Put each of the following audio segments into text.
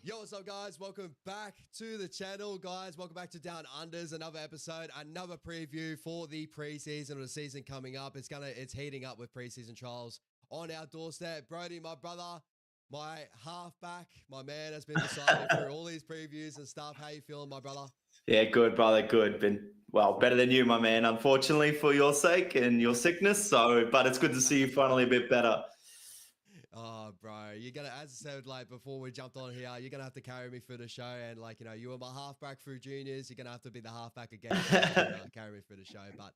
Yo, what's up, guys? Welcome back to the channel, guys. Welcome back to Down Unders, another episode, another preview for the preseason or the season coming up. It's heating up with preseason trials on our doorstep. Brody, my brother, my halfback, my man has been beside me through all these previews and stuff. How you feeling, my brother? Yeah, good, brother. Good. Been better than you, my man. Unfortunately, for your sake and your sickness. But it's good to see you finally a bit better. Oh, bro, you're gonna, as I said, like before we jumped on here, you're gonna have to carry me through the show, and like you were my halfback through juniors. You're gonna have to be the halfback again, and, carry me through the show. But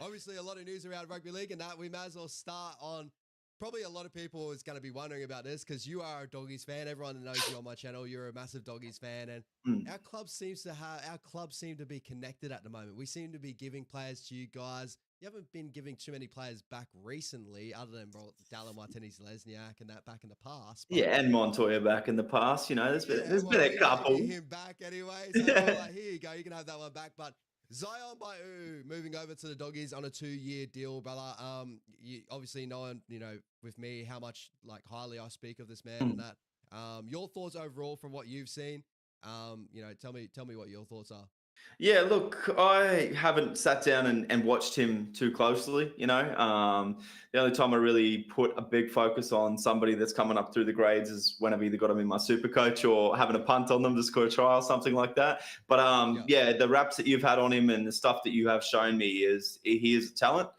obviously, a lot of news around rugby league, and that we may as well start on. Probably a lot of people is going to be wondering about this because you are a Doggies fan. Everyone that knows you on my channel, you're a massive Doggies fan, and our club seem to be connected at the moment. We seem to be giving players to you guys. You haven't been giving too many players back recently, other than Dallin Martinez-Lesniak and that back in the past. But, Yeah, and Montoya back in the past. You know, there's been a couple. Get him back anyway. So like, here you go. You can have that one back. But Zion Baiu moving over to the Doggies on a 2-year deal, brother. You obviously knowing, with me how much highly I speak of this man and that. Your thoughts overall from what you've seen. Tell me what your thoughts are. Yeah, look, I haven't sat down and watched him too closely. The only time I really put a big focus on somebody that's coming up through the grades is when I've either got him in my super coach or having a punt on them to score a try or something like that. But yeah, the raps that you've had on him and the stuff that you have shown me is he is a talent.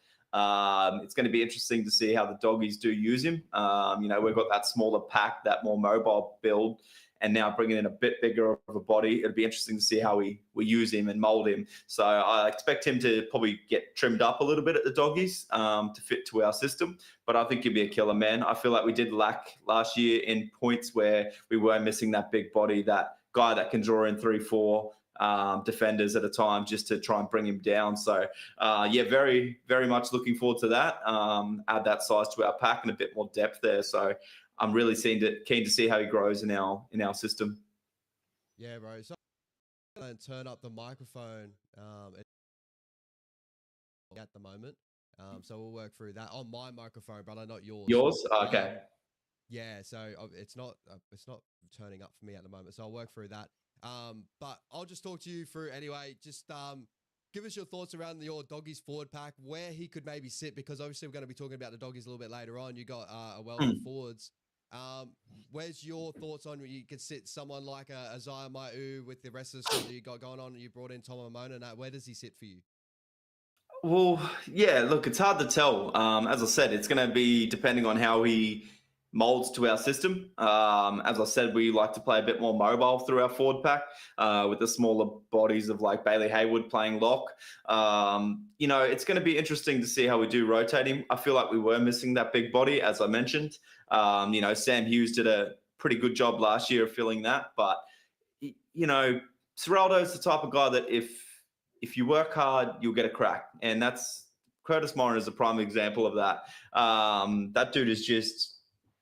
It's going to be interesting to see how the Doggies do use him. We've got that smaller pack, that more mobile build, and now bringing in a bit bigger of a body. It'll be interesting to see how we use him and mold him. So I expect him to probably get trimmed up a little bit at the Doggies to fit to our system. But I think he'll be a killer, man. I feel like we did lack last year in points where we were missing that big body, that guy that can draw in 3-4 defenders at a time just to try and bring him down. So yeah, very, very much looking forward to that. Add that size to our pack and a bit more depth there. So I'm really keen to see how he grows in our system. Yeah, bro. So and turn up the microphone at the moment. So we'll work through that on my microphone, brother, not yours. Yours? Okay. Yeah, so it's not turning up for me at the moment. So I'll work through that. But I'll just talk to you through anyway. Just give us your thoughts around your Doggies forward pack, where he could maybe sit, because obviously we're going to be talking about the Doggies a little bit later on. You got a wealth of forwards. Where's your thoughts on you could sit someone like a Zion Baiu with the rest of the stuff that you got going on, and you brought in Tom Amona, and where does he sit for you? Well, yeah, look, it's hard to tell. As I said, it's going to be depending on how he molds to our system. As I said, we like to play a bit more mobile through our forward pack with the smaller bodies of like Bailey Haywood playing lock. It's going to be interesting to see how we do rotate him. I feel like we were missing that big body, as I mentioned. Sam Hughes did a pretty good job last year of filling that. But, Seraldo's the type of guy that if you work hard, you'll get a crack. And Curtis Morin is a prime example of that. That dude is just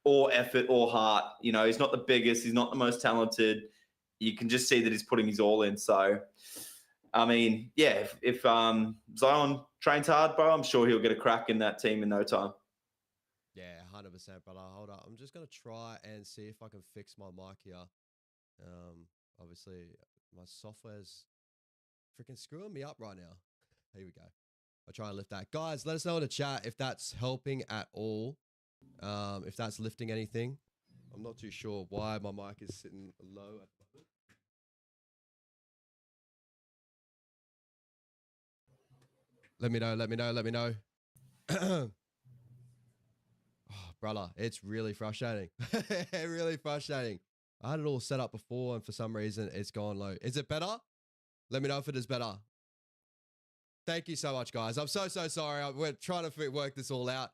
all effort, all heart. He's not the biggest, he's not the most talented. You can just see that he's putting his all in. So, I mean, yeah, if Zion trains hard, bro, I'm sure he'll get a crack in that team in no time. Yeah, 100%, brother. Hold up. I'm just going to try and see if I can fix my mic here. Obviously, my software's freaking screwing me up right now. Here we go. I'll try and lift that. Guys, let us know in the chat if that's helping at all. If that's lifting anything. I'm not too sure why my mic is sitting low at the moment. Let me know. Oh, brother, it's really frustrating. Really frustrating. I had it all set up before, and for some reason it's gone low. Is it better? Let me know if it is better. Thank you so much, guys. I'm so sorry. We're trying to work this all out.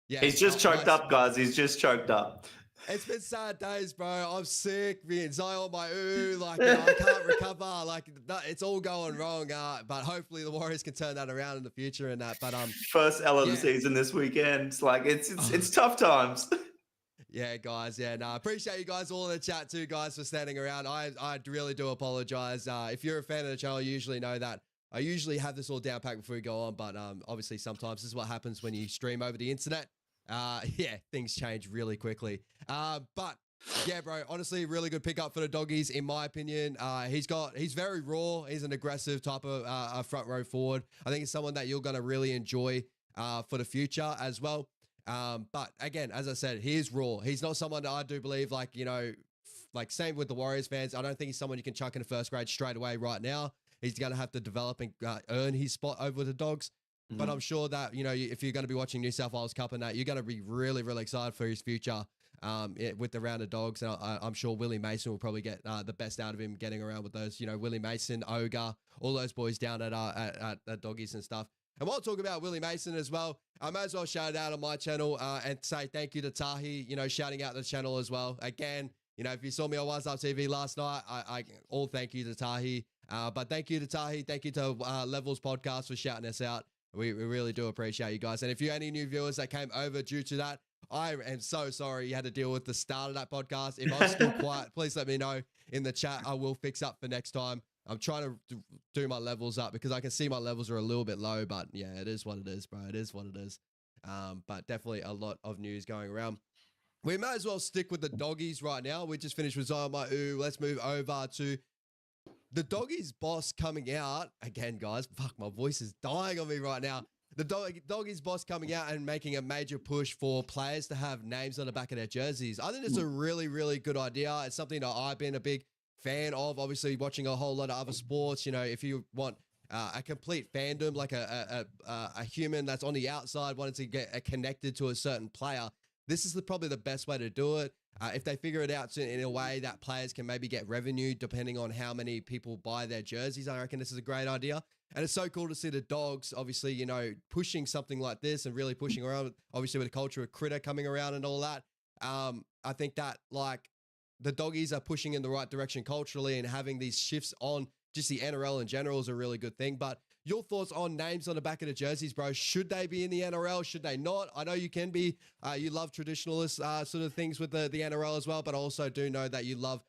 Yeah, he's just choked up, guys. He's just choked up. It's been sad days, bro. I'm sick. Being Zion Baiu, I can't recover. It's all going wrong. But hopefully the Warriors can turn that around in the future and that. But first L of the season this weekend. It's tough times. Yeah, guys. Yeah, no, I appreciate you guys all in the chat too, guys, for standing around. I really do apologize. If you're a fan of the channel, you usually know that I usually have this all down packed before we go on. But obviously sometimes this is what happens when you stream over the internet. Yeah, things change really quickly. But Yeah, bro. Honestly, really good pickup for the doggies, in my opinion. He's very raw. He's an aggressive type of front row forward. I think it's someone that you're going to really enjoy for the future as well. But again, as I said, he is raw. He's not someone that I do believe, like, like same with the Warriors fans. I don't think he's someone you can chuck into first grade straight away right now. He's going to have to develop and earn his spot over the Dogs. But I'm sure that, if you're going to be watching New South Wales Cup and that, you're going to be really, really excited for his future with the round of Dogs. And I'm sure Willie Mason will probably get the best out of him getting around with those, Willie Mason, Ogre, all those boys down at Doggies and stuff. And while talking about Willie Mason as well, I may as well shout it out on my channel and say thank you to Tahi, shouting out the channel as well. Again, if you saw me on What's Up TV last night, I all thank you to Tahi. But thank you to Tahi. Thank you to Levels Podcast for shouting us out. We really do appreciate you guys. And if you're any new viewers that came over due to that, I am so sorry you had to deal with the start of that podcast. If I'm still quiet, please let me know in the chat. I will fix up for next time. I'm trying to do my levels up because I can see my levels are a little bit low, but yeah, it is what it is, bro. It is what it is. But definitely a lot of news going around. We may as well stick with the Doggies right now. We just finished with Zion Ma'u. Let's move over to the Doggies boss coming out. Again, guys, fuck, my voice is dying on me right now. The Doggies boss coming out and making a major push for players to have names on the back of their jerseys. I think it's a really, really good idea. It's something that I've been a big fan of, obviously watching a whole lot of other sports. If you want a complete fandom, like a human that's on the outside wanting to get connected to a certain player, this is probably the best way to do it. If they figure it out in a way that players can maybe get revenue depending on how many people buy their jerseys, I reckon this is a great idea. And it's so cool to see the Dogs, obviously, pushing something like this and really pushing around, obviously with the culture of Critter coming around and all that. I think that, like, the Doggies are pushing in the right direction culturally, and having these shifts on just the NRL in general is a really good thing. But your thoughts on names on the back of the jerseys, bro? Should they be in the NRL? Should they not? I know you can be. You love traditionalist sort of things with the NRL as well, but I also do know that you love,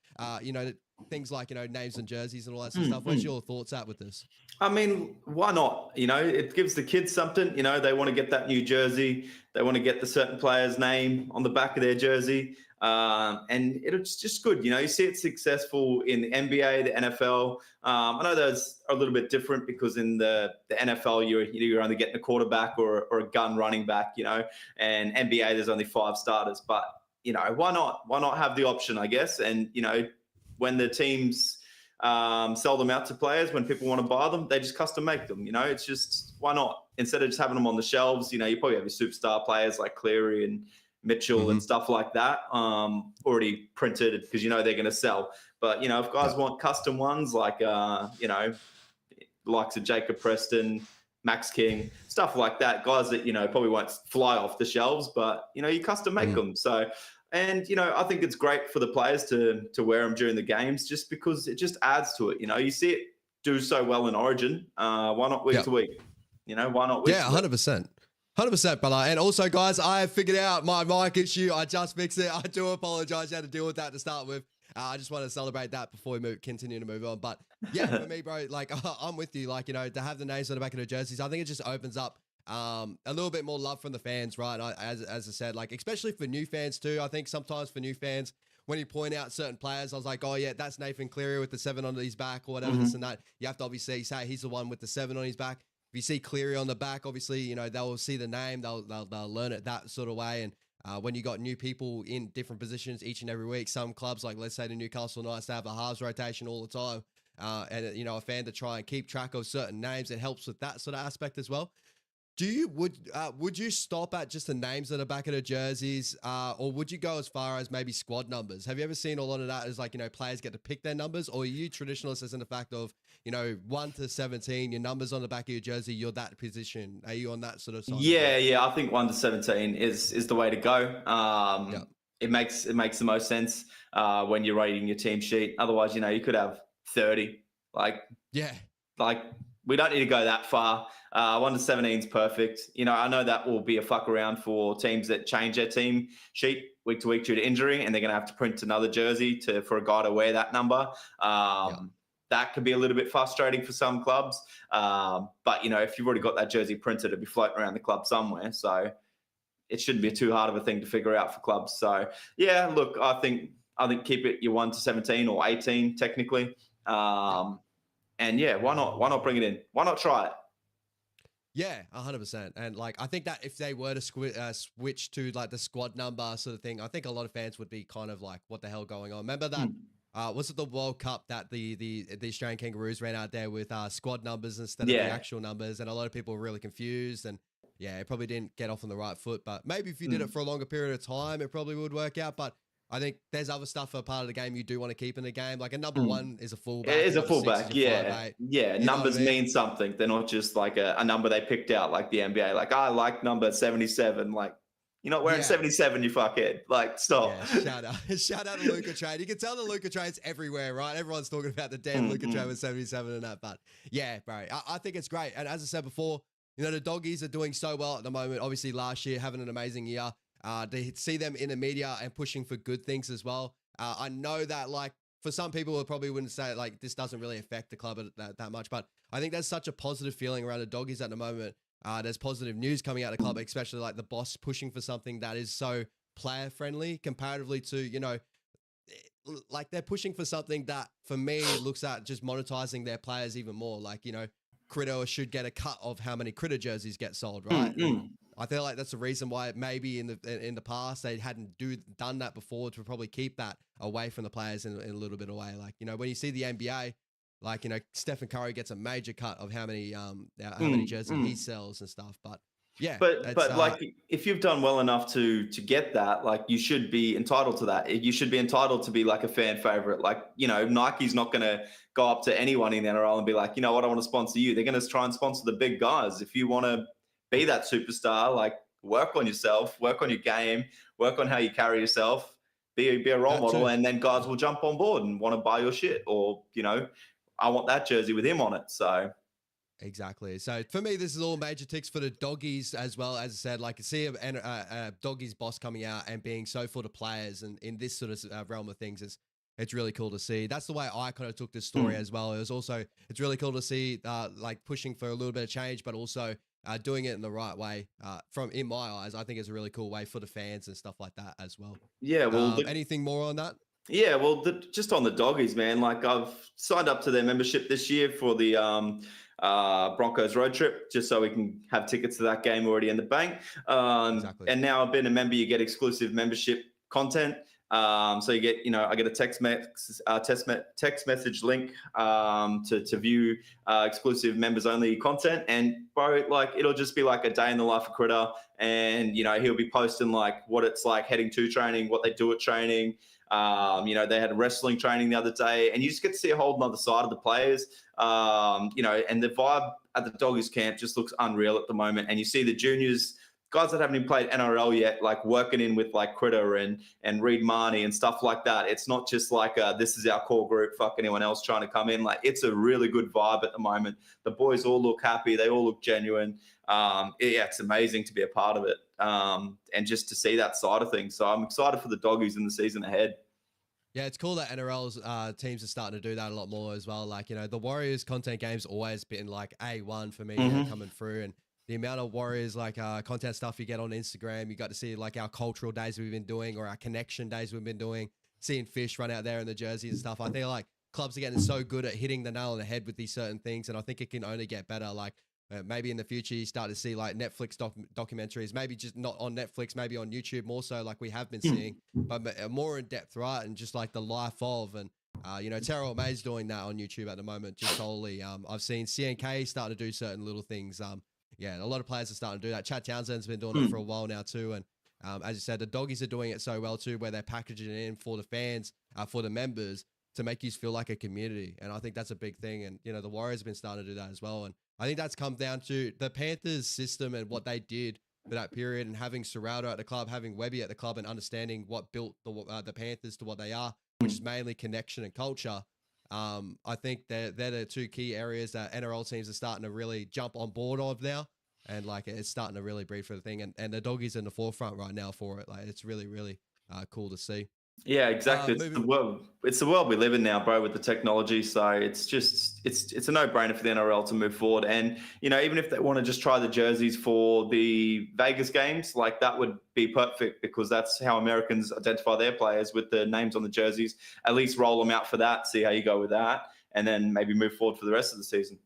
things like, names and jerseys and all that sort of stuff. Where's your thoughts at with this? I mean, why not? It gives the kids something. They want to get that new jersey. They want to get the certain player's name on the back of their jersey. And it's just good. You see it successful in the NBA, the NFL. I know those are a little bit different because in the NFL, you're only getting a quarterback or a gun running back, and NBA, there's only 5 starters. But, why not? Why not have the option, I guess? And, when the teams sell them out to players, when people want to buy them, they just custom make them. It's just, why not? Instead of just having them on the shelves, you probably have your superstar players like Cleary and Mitchell and stuff like that already printed because they're going to sell. But if guys want custom ones like likes of Jacob Preston, Max King, stuff like that, guys that probably won't fly off the shelves, but you custom make them. So, and I think it's great for the players to wear them during the games just because it just adds to it. You see it do so well in Origin. Why not week to week? Why not week to week? 100%. 100%, brother. And also, guys, I have figured out my mic issue. I just fixed it. I do apologize. You had to deal with that to start with. I just want to celebrate that before we continue to move on. But yeah, for me, bro, like I'm with you. Like, to have the names on the back of the jerseys, I think it just opens up a little bit more love from the fans, right? As I said, like, especially for new fans too. I think sometimes for new fans, when you point out certain players, I was like, oh yeah, that's Nathan Cleary with the 7 on his back or whatever, this and that. You have to obviously say he's the one with the 7 on his back. If you see Cleary on the back, obviously, they'll see the name, they'll learn it that sort of way. And when you got new people in different positions each and every week, some clubs, like let's say the Newcastle Knights, they have a halves rotation all the time. And a fan to try and keep track of certain names, it helps with that sort of aspect as well. Would you stop at just the names on the back of the jerseys, or would you go as far as maybe squad numbers? Have you ever seen a lot of that as like, players get to pick their numbers, or are you traditionalists as in the fact of, 1 to 17, your numbers on the back of your jersey, you're that position? Are you on that sort of side? Yeah. I think 1 to 17 is the way to go. It makes the most sense when you're rating your team sheet. Otherwise, you could have 30. We don't need to go that far. 1 to 17 is perfect. I know that will be a fuck around for teams that change their team sheet week to week due to injury, and they're going to have to print another jersey for a guy to wear that number. That could be a little bit frustrating for some clubs. But, if you've already got that jersey printed, it'll be floating around the club somewhere. So it shouldn't be too hard of a thing to figure out for clubs. So, yeah, look, I think I think keep it your 1 to 17 or 18 technically. And yeah, why not bring it in? Why not try it? Yeah, 100%. And like, I think that if they were to switch to like the squad number sort of thing, I think a lot of fans would be kind of like, what the hell going on? Remember that? Was it the World Cup that the Australian Kangaroos ran out there with squad numbers instead of the actual numbers? And a lot of people were really confused. And yeah, it probably didn't get off on the right foot. But maybe if you did it for a longer period of time, it probably would work out. But I think there's other stuff for a part of the game you do want to keep in the game. Like a number one is a fullback. It is a fullback, is a 5'8". Yeah, numbers mean something. They're not just like a number they picked out like the NBA. Like, I like number 77. Like, you're not wearing 77, you fuckhead. Like, stop. Yeah, shout out to Luca Trade. You can tell the Luca Trade's everywhere, right? Everyone's talking about the damn Luca Trade with 77 and that. But yeah, bro, I think it's great. And as I said before, you know, the Doggies are doing so well at the moment. Obviously, last year, having an amazing year. To see them in the media and pushing for good things as well. I know that, like, for some people, it probably wouldn't say, like, this doesn't really affect the club that much, but I think there's such a positive feeling around the Doggies at the moment. There's positive news coming out of the club, especially, like, the boss pushing for something that is so player-friendly comparatively to, you know, like, they're pushing for something that, for me, looks at just monetizing their players even more. Like, you know, Critter should get a cut of how many Critter jerseys get sold, right? I feel like that's the reason why maybe in the past they hadn't done that before, to probably keep that away from the players in a little bit of a way. Like, you know, when you see the NBA, like, you know, Stephen Curry gets a major cut of how many jerseys he sells and stuff. But yeah, but like, if you've done well enough to get that, like, you should be entitled to that. You should be entitled to be like a fan favorite. Like, you know, Nike's not going to go up to anyone in the NRL and be like, you know what, I want to sponsor you. They're going to try and sponsor the big guys. If you want to be that superstar, like, work on yourself, work on your game, work on how you carry yourself, be a role model, and then guys will jump on board and want to buy your shit, or, you know, I want that jersey with him on it. So exactly. So for me, this is all major ticks for the Doggies as well. As I said, like, to see a Doggies boss coming out and being so full to players and in this sort of realm of things, it's really cool to see. That's the way I kind of took this story as well. It's really cool to see like pushing for a little bit of change, but also doing it in the right way. In my eyes, I think it's a really cool way for the fans and stuff like that as well. Yeah. Well, anything more on that? Yeah, well, just on the Doggies, man. Like, I've signed up to their membership this year for the Broncos road trip, just so we can have tickets to that game already in the bank. Exactly. And now I've been a member, you get exclusive membership content. So you get, you know, I get a text message link to view exclusive members only content. And bro, like, it'll just be like a day in the life of Critter, and, you know, he'll be posting like what it's like heading to training, what they do at training. You know, they had a wrestling training the other day, and you just get to see a whole other side of the players. You know, and the vibe at the Doggies camp just looks unreal at the moment. And you see the juniors, guys that haven't even played NRL yet, like, working in with like Critter and Reed Marnie and stuff like that. It's not just like this is our core group, fuck anyone else trying to come in. Like, it's a really good vibe at the moment. The boys all look happy. They all look genuine. Yeah, it's amazing to be a part of it, and just to see that side of things. So I'm excited for the Doggies in the season ahead. Yeah, it's cool that NRL's teams are starting to do that a lot more as well. Like, you know, the Warriors content game's always been like A1 for me, coming through, and the amount of Warriors like content stuff you get on Instagram, you got to see like our cultural days we've been doing, or our connection days we've been doing, seeing Fish run out there in the jerseys and stuff. I think like clubs are getting so good at hitting the nail on the head with these certain things, and I think it can only get better. Like, maybe in the future you start to see like Netflix documentaries, maybe just not on Netflix, maybe on YouTube more so, like we have been seeing, but more in depth, right? And just like the life of, and you know, Terrell May's doing that on YouTube at the moment, just solely. I've seen CNK starting to do certain little things. Yeah, a lot of players are starting to do that. Chad Townsend's been doing it for a while now too, and as you said, the Doggies are doing it so well too, where they're packaging it in for the fans, for the members, to make you feel like a community. And I think that's a big thing. And, you know, the Warriors have been starting to do that as well. And I think that's come down to the Panthers system and what they did for that period, and having Serraldo at the club, having Webby at the club, and understanding what built the Panthers to what they are, which is mainly connection and culture. I think they're the two key areas that NRL teams are starting to really jump on board of now. And like, it's starting to really breed for the thing. And the Doggies in the forefront right now for it. Like, it's really, really cool to see. Yeah, exactly. It's the Moving. world. It's the world we live in now, bro, with the technology. So it's just it's a no-brainer for the NRL to move forward. And even if they want to just try the jerseys for the Vegas games, like that would be perfect because that's how Americans identify their players with the names on the jerseys. At least roll them out for that, see how you go with that, and then maybe move forward for the rest of the season.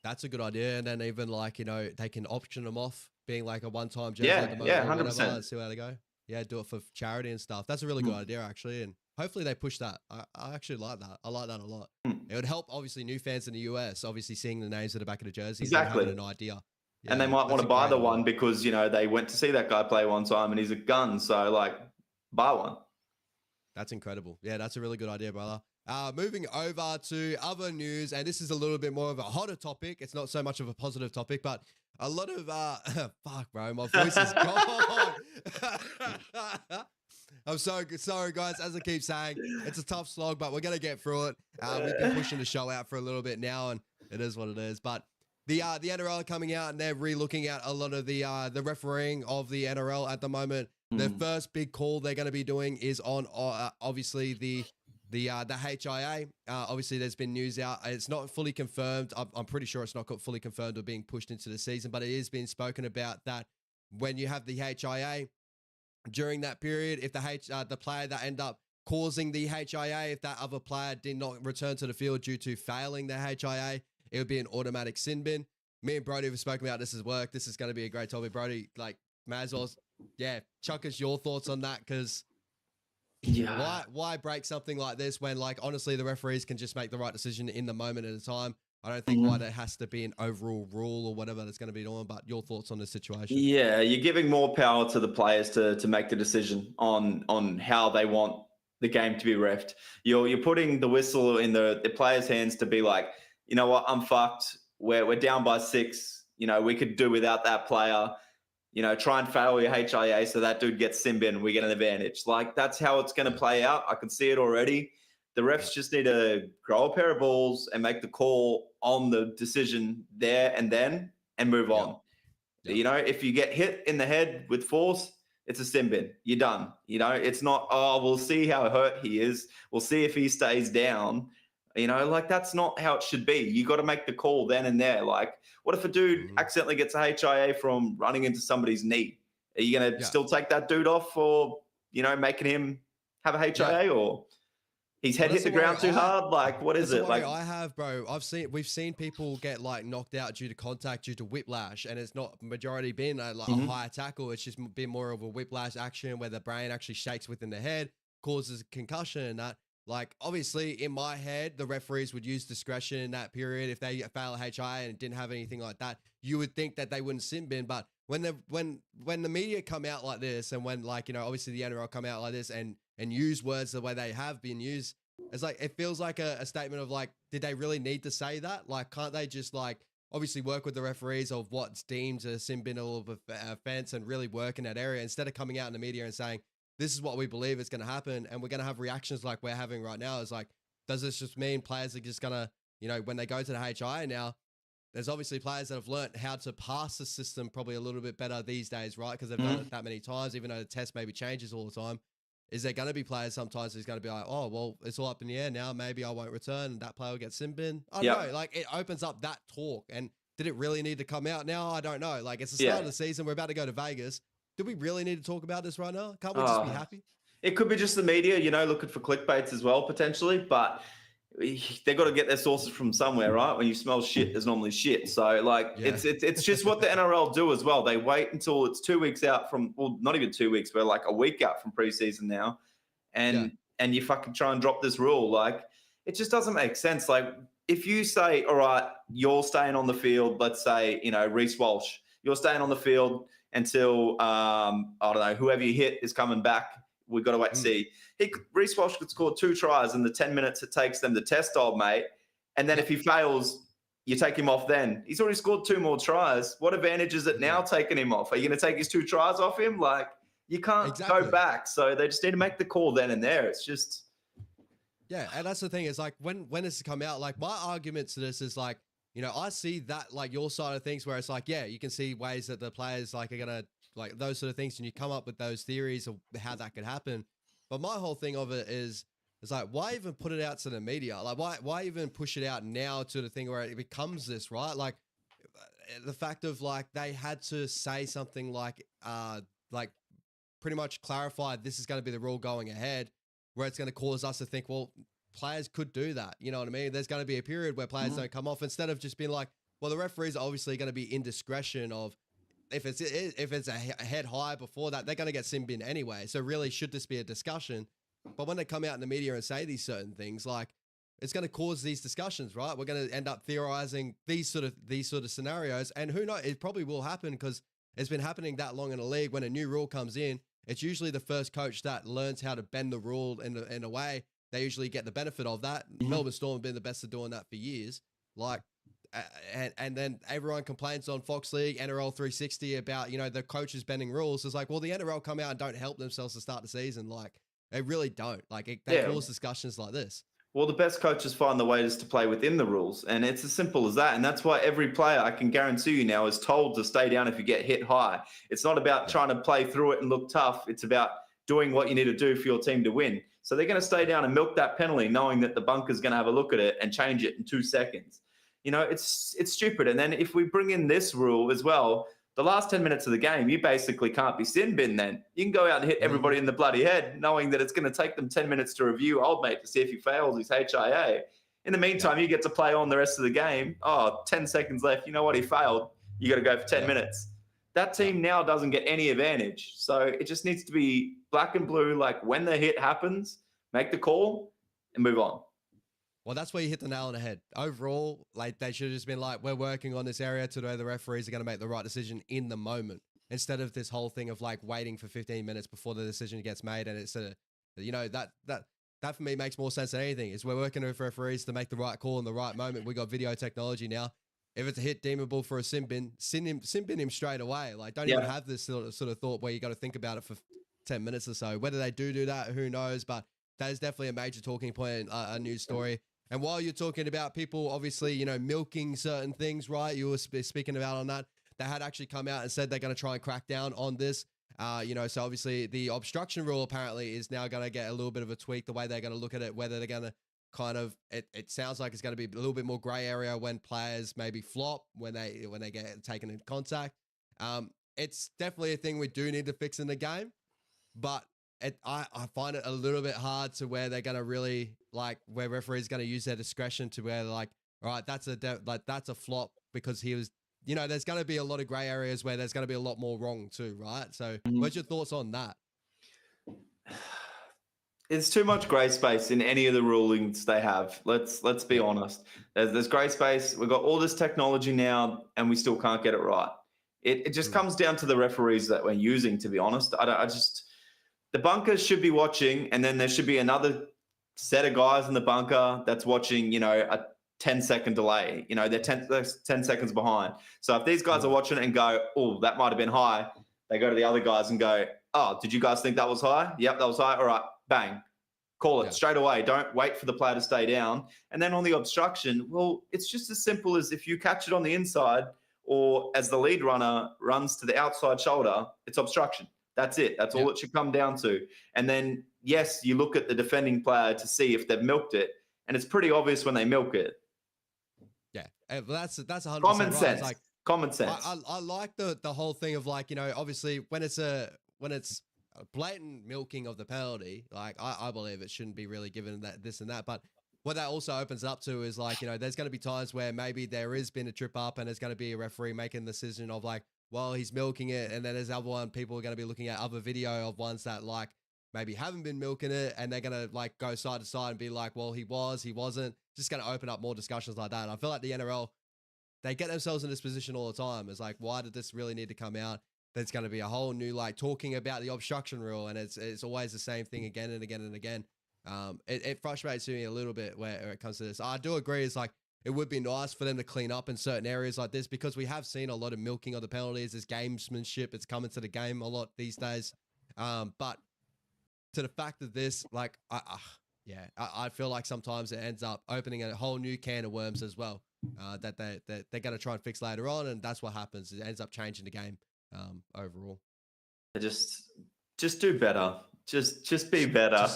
That's a good idea. And then even like, they can option them off being like a one-time jersey at the Yeah, moment yeah, or whatever 100%. and see how they go. Yeah, do it for charity and stuff. That's a really good idea, actually. And hopefully they push that. I actually like that. I like that a lot. It would help, obviously, new fans in the US, obviously seeing the names at the back of the jerseys and having Exactly. an idea. And they might want that's to a buy great the idea. one because they went to see that guy play one time and he's a gun. So like, buy one. That's incredible. Yeah, that's a really good idea, brother. Moving over to other news, and this is a little bit more of a hotter topic. It's not so much of a positive topic, but a lot of fuck, bro, my voice is gone. I'm so sorry, guys. As I keep saying, it's a tough slog, but we're gonna get through it. We've been pushing the show out for a little bit now, and it is what it is. But the NRL are coming out and they're re-looking at a lot of the refereeing of the NRL at the moment. The first big call they're going to be doing is on obviously the HIA. Obviously, there's been news out. It's not fully confirmed. I'm pretty sure it's not fully confirmed or being pushed into the season, but it is being spoken about that when you have the HIA during that period, if the player that end up causing the HIA, if that other player did not return to the field due to failing the HIA, it would be an automatic sin bin. Me and Brody have spoken about this as work. This is going to be a great topic. Brody, like, may as well, chuck us your thoughts on that, because why break something like this when, like, honestly, the referees can just make the right decision in the moment at a time. I don't think why there has to be an overall rule or whatever that's going to be on, but your thoughts on this situation. Yeah, you're giving more power to the players to make the decision on how they want the game to be reffed. You're putting the whistle in the players' hands to be like, you know what, I'm fucked. We're down by 6. We could do without that player. Try and fail your HIA so that dude gets sin bin and we get an advantage. Like, that's how it's going to play out. I can see it already. The refs just need to grow a pair of balls and make the call on the decision there and then and move on. If you get hit in the head with force, it's a sin bin. You're done. It's not, oh, we'll see how hurt he is. We'll see if he stays down. Like, that's not how it should be. You got to make the call then and there. Like, what if a dude accidentally gets a HIA from running into somebody's knee? Are you going to still take that dude off for, making him have a HIA or his head hit the ground too hard? Like, what is it? Like, I have, bro. We've seen people get like knocked out due to contact, due to whiplash, and it's not majority been a higher tackle. It's just been more of a whiplash action where the brain actually shakes within the head, causes a concussion, and that. Like, obviously, in my head, the referees would use discretion in that period. If they fail a HIA and didn't have anything like that, you would think that they wouldn't sin bin. But when the media come out like this, and when, like, obviously the NRL come out like this and use words the way they have been used, it's like, it feels like a statement of like, did they really need to say that? Like, can't they just, like, obviously work with the referees of what's deemed a sin bin or offense and really work in that area, instead of coming out in the media and saying, this is what we believe is going to happen, and we're going to have reactions like we're having right now. Is like, does this just mean players are just going to, when they go to the HIA now, there's obviously players that have learned how to pass the system probably a little bit better these days, right? Because they've done it that many times, even though the test maybe changes all the time. Is there going to be players sometimes who's going to be like, oh, well, it's all up in the air now, maybe I won't return, and that player will get sin bin? I don't know. Like, it opens up that talk. And did it really need to come out now? I don't know. Like, it's the start of the season. We're about to go to Vegas. Do we really need to talk about this right now? Can't we just be happy? It could be just the media, looking for clickbaits as well, potentially. But they've got to get their sources from somewhere, right? When you smell shit, there's normally shit. So, like, it's just what the NRL do as well. They wait until it's 2 weeks out from, well, not even 2 weeks, but like a week out from preseason now. And you fucking try and drop this rule. Like, it just doesn't make sense. Like, if you say, all right, you're staying on the field, let's say, Reece Walsh, you're staying on the field until, I don't know, whoever you hit is coming back. We've got to wait to see. Reece Walsh could score 2 tries in the 10 minutes it takes them to test old mate. And then if he fails, you take him off then. He's already scored 2 more tries. What advantage is it now taking him off? Are you going to take his 2 tries off him? Like, you can't go back. So they just need to make the call then and there. It's just... Yeah, and that's the thing, is like, when this has come out, like, my argument to this is like, I see that, like, your side of things where it's like, yeah, you can see ways that the players, like, are going to, like, those sort of things, and you come up with those theories of how that could happen. But my whole thing of it is like, why even put it out to the media? Like, why even push it out now to the thing where it becomes this, right? Like, the fact of like they had to say something like pretty much clarify this is going to be the rule going ahead, where it's going to cause us to think, well, players could do that. You know what I mean? There's going to be a period where players don't come off, instead of just being like, well, the referees are obviously going to be indiscretion of if it's a head high before that, they're going to get sin bin anyway. So really, should this be a discussion? But when they come out in the media and say these certain things, like, it's going to cause these discussions, right? We're going to end up theorizing these sort of scenarios, and who knows? It probably will happen because it's been happening that long in the league. When a new rule comes in, it's usually the first coach that learns how to bend the rule in a way. They usually get the benefit of that. Melbourne Storm have been the best at doing that for years. Like, and then everyone complains on Fox League, NRL 360 about, you know, the coaches bending rules. It's like, well, the NRL come out and don't help themselves to start the season. Like, they really don't. Like, they cause discussions like this. Well, the best coaches find the ways to play within the rules, and it's as simple as that. And that's why every player, I can guarantee you now, is told to stay down if you get hit high. It's not about trying to play through it and look tough. It's about doing what you need to do for your team to win. So they're going to stay down and milk that penalty, knowing that the bunker's going to have a look at it and change it in 2 seconds. You know, it's stupid. And then if we bring in this rule as well, the last 10 minutes of the game, you basically can't be sin bin then. You can go out and hit everybody in the bloody head, knowing that it's going to take them 10 minutes to review old mate to see if he fails his HIA. In the meantime, you get to play on the rest of the game. 10 seconds left. You know what? He failed. You got to go for 10 minutes. That team now doesn't get any advantage. So it just needs to be black and blue. Like, when the hit happens, make the call and move on. Well, that's where you hit the nail on the head. Overall, like, they should have just been like, we're working on this area to know the referees are going to make the right decision in the moment, instead of this whole thing of like waiting for 15 minutes before the decision gets made. And it's you know, that for me makes more sense than anything. Is we're working with referees to make the right call in the right moment. We got video technology now. If it's a hit deemable for a sin bin him straight away. Like, don't even have this sort of thought where you got to think about it for 10 minutes or so. Whether they do that, who knows? But that is definitely a major talking point, a news story. And while you're talking about people, obviously, you know, milking certain things, right? You were speaking about on that. They had actually come out and said they're going to try and crack down on this. You know, so obviously the obstruction rule apparently is now going to get a little bit of a tweak, the way they're going to look at it, whether they're going to kind of, it sounds like it's going to be a little bit more gray area when players maybe flop, when they get taken in contact. It's definitely a thing we do need to fix in the game, but I find it a little bit hard to where they're going to really, like, where referees going to use their discretion to where they're like, all right, that's a flop because he was, you know, there's going to be a lot of gray areas where there's going to be a lot more wrong too, right? So what's your thoughts on that? There's too much grey space in any of the rulings they have. Let's be honest. There's grey space. We've got all this technology now, and we still can't get it right. It just comes down to the referees that we're using, to be honest. The bunkers should be watching, and then there should be another set of guys in the bunker that's watching, you know, a 10-second delay. You know, they're 10 seconds behind. So if these guys are watching it and go, oh, that might have been high, they go to the other guys and go, oh, did you guys think that was high? Yep, that was high. All right, bang. Call it straight away. Don't wait for the player to stay down. And then on the obstruction, well, it's just as simple as if you catch it on the inside, or as the lead runner runs to the outside shoulder, it's obstruction. That's it. That's all it should come down to. And then, yes, you look at the defending player to see if they've milked it, and it's pretty obvious when they milk it. Yeah, that's 100% common right. sense. It's like, common sense. I like the whole thing of, like, you know, obviously when it's a blatant milking of the penalty, like, I believe it shouldn't be really given that this and that. But what that also opens up to is, like, you know, there's going to be times where maybe there has been a trip up and there's going to be a referee making the decision of, like, well, he's milking it, and then there's other one, people are going to be looking at other video of ones that, like, maybe haven't been milking it, and they're going to, like, go side to side and be like, well, he wasn't. Just going to open up more discussions like that. And I feel like the NRL, they get themselves in this position all the time. It's like, why did this really need to come out? There's going to be a whole new, like, talking about the obstruction rule, and it's always the same thing again and again and again. It frustrates me a little bit where it comes to this. I do agree. It's like, it would be nice for them to clean up in certain areas like this, because we have seen a lot of milking of the penalties. There's gamesmanship. It's coming to the game a lot these days. But to the fact of this, like, I feel like sometimes it ends up opening a whole new can of worms as well, that they're going to try and fix later on. And that's what happens. It ends up changing the game overall. Just do better. Just be better.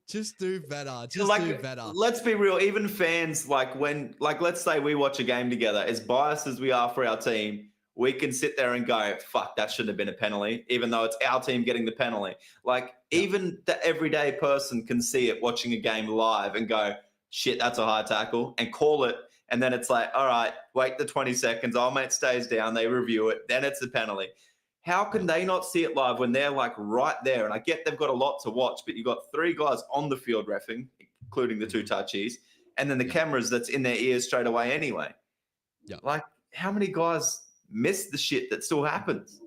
Just do better. Just Like, do better. let's be real. Even fans, like let's say we watch a game together, as biased as we are for our team, we can sit there and go, fuck, that shouldn't have been a penalty, even though it's our team getting the penalty. Like, even the everyday person can see it watching a game live and go, shit, that's a high tackle, and call it. And then it's like, all right, wait the 20 seconds. Our mate stays down. They review it. Then it's a penalty. How can they not see it live when they're like right there? And I get they've got a lot to watch, but you've got 3 guys on the field reffing, including the 2 touchies, and then the cameras that's in their ears straight away anyway. Yeah. Like, how many guys miss the shit that still happens?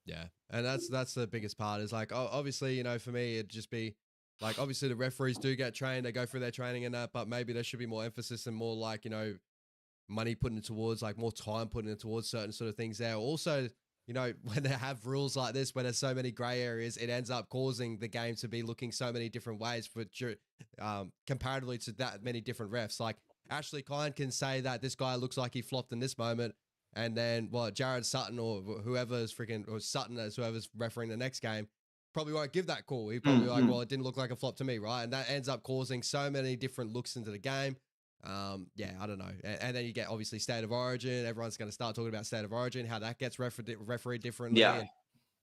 Yeah. And that's the biggest part is like, obviously, you know, for me, it'd just be like, obviously the referees do get trained. They go through their training and that, but maybe there should be more emphasis and more like, you know, money put into towards like more time put into towards certain sort of things there. Also, you know, when they have rules like this, where there's so many gray areas, it ends up causing the game to be looking so many different ways for comparatively to that many different refs. Like Ashley Kine can say that this guy looks like he flopped in this moment, and then Jared Sutton or whoever's freaking or Sutton as whoever's refereeing the next game probably won't give that call. He probably like, well, it didn't look like a flop to me, right? And that ends up causing so many different looks into the game. Yeah, I don't know. And then you get obviously state of origin. Everyone's going to start talking about state of origin, how that gets refereed differently. Yeah.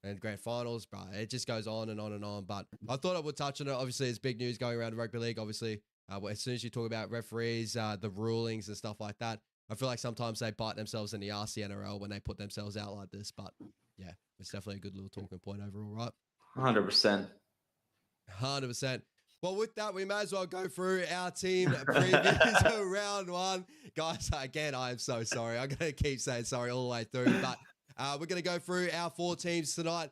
And grand finals, bro. It just goes on and on and on. But I thought I would touch on it. Obviously, it's big news going around rugby league. Obviously, as soon as you talk about referees, the rulings and stuff like that, I feel like sometimes they bite themselves in the arse, the NRL, when they put themselves out like this. But yeah, it's definitely a good little talking point overall, right? 100%. 100%. Well, with that, we may as well go through our team previews of round 1. Guys, again, I am so sorry. I'm going to keep saying sorry all the way through. But we're going to go through our 4 teams tonight.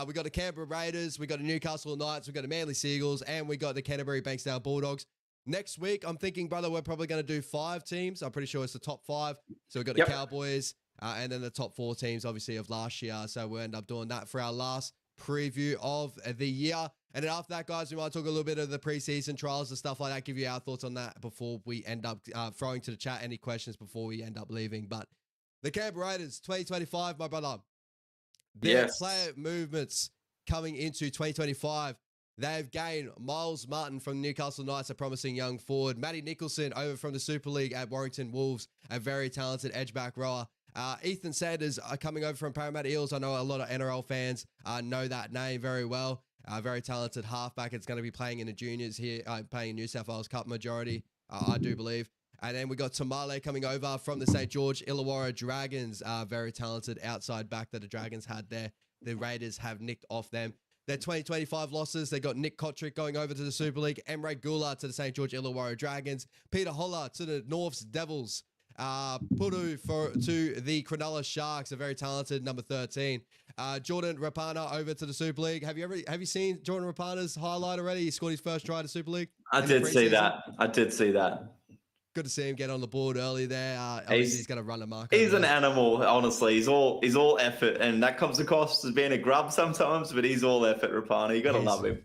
We got the Canberra Raiders, we got the Newcastle Knights, we got the Manly Seagulls, and we got the Canterbury BANKSTOWN Bulldogs. Next week, I'm thinking, brother, we're probably going to do 5 teams. I'm pretty sure it's the top 5. So we've got the Cowboys and then the top 4 teams, obviously, of last year. So we'll end up doing that for our last preview of the year. And then after that, guys, we might talk a little bit of the preseason trials and stuff like that, give you our thoughts on that before we end up throwing to the chat any questions before we end up leaving. But the Canberra Raiders 2025, my brother, their player movements coming into 2025. They've gained Miles Martin from Newcastle Knights, a promising young forward. Matty Nicholson over from the Super League at Warrington Wolves, a very talented edge-back rower. Ethan Sanders coming over from Parramatta Eels. I know a lot of NRL fans know that name very well. Very talented halfback. It's going to be playing in the juniors here, playing in New South Wales Cup majority, I do believe. And then we got Tamale coming over from the St. George Illawarra Dragons. Very talented outside back that the Dragons had there. The Raiders have nicked off them. Their 2025 losses, they got Nick Kotrick going over to the Super League, Emre Gula to the St. George Illawarra Dragons, Peter Holler to the Norths Devils, Puru to the Cronulla Sharks, a very talented number 13. Jordan Rapana over to the Super League. Have you seen Jordan Rapana's highlight already? He scored his first try to Super League. I did see that. Good to see him get on the board early there. Obviously, he's going to run a mark. He's an animal, honestly. He's all effort, and that comes across as being a grub sometimes, but he's all effort, Rapana. You got to love him.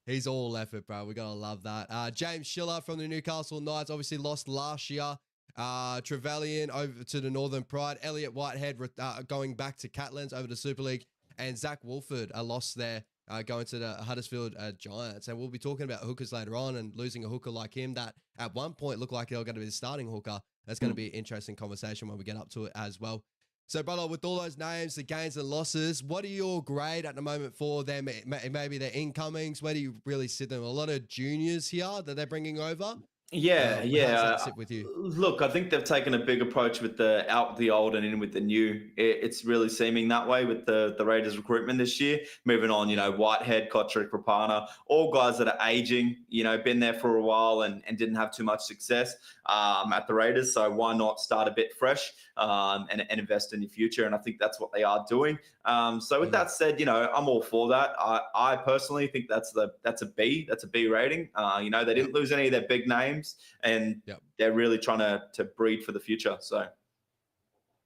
He's all effort, bro. We got to love that. James Schiller from the Newcastle Knights, obviously lost last year. Trevelyan over to the Northern Pride. Elliot Whitehead going back to Catlins over to Super League. And Zach Wolford, a loss there, going to the Huddersfield Giants. And we'll be talking about hookers later on and losing a hooker like him that at one point looked like they were going to be the starting hooker. That's going to be an interesting conversation when we get up to it as well. So, brother, with all those names, the gains and losses, what are your grade at the moment for them? Maybe their incomings. Where do you really sit them? A lot of juniors here that they're bringing over. Yeah. How does that sit with you? Look, I think they've taken a big approach with the out the old and in with the new. It's really seeming that way with the Raiders recruitment this year. Moving on, Whitehead, Kotrick, Rapana, all guys that are aging, been there for a while and didn't have too much success at the Raiders. So why not start a bit fresh and invest in your future? And I think that's what they are doing. So with that said, I'm all for that. I personally think that's a B. That's a B rating. They didn't lose any of their big names. And they're really trying to breed for the future. So,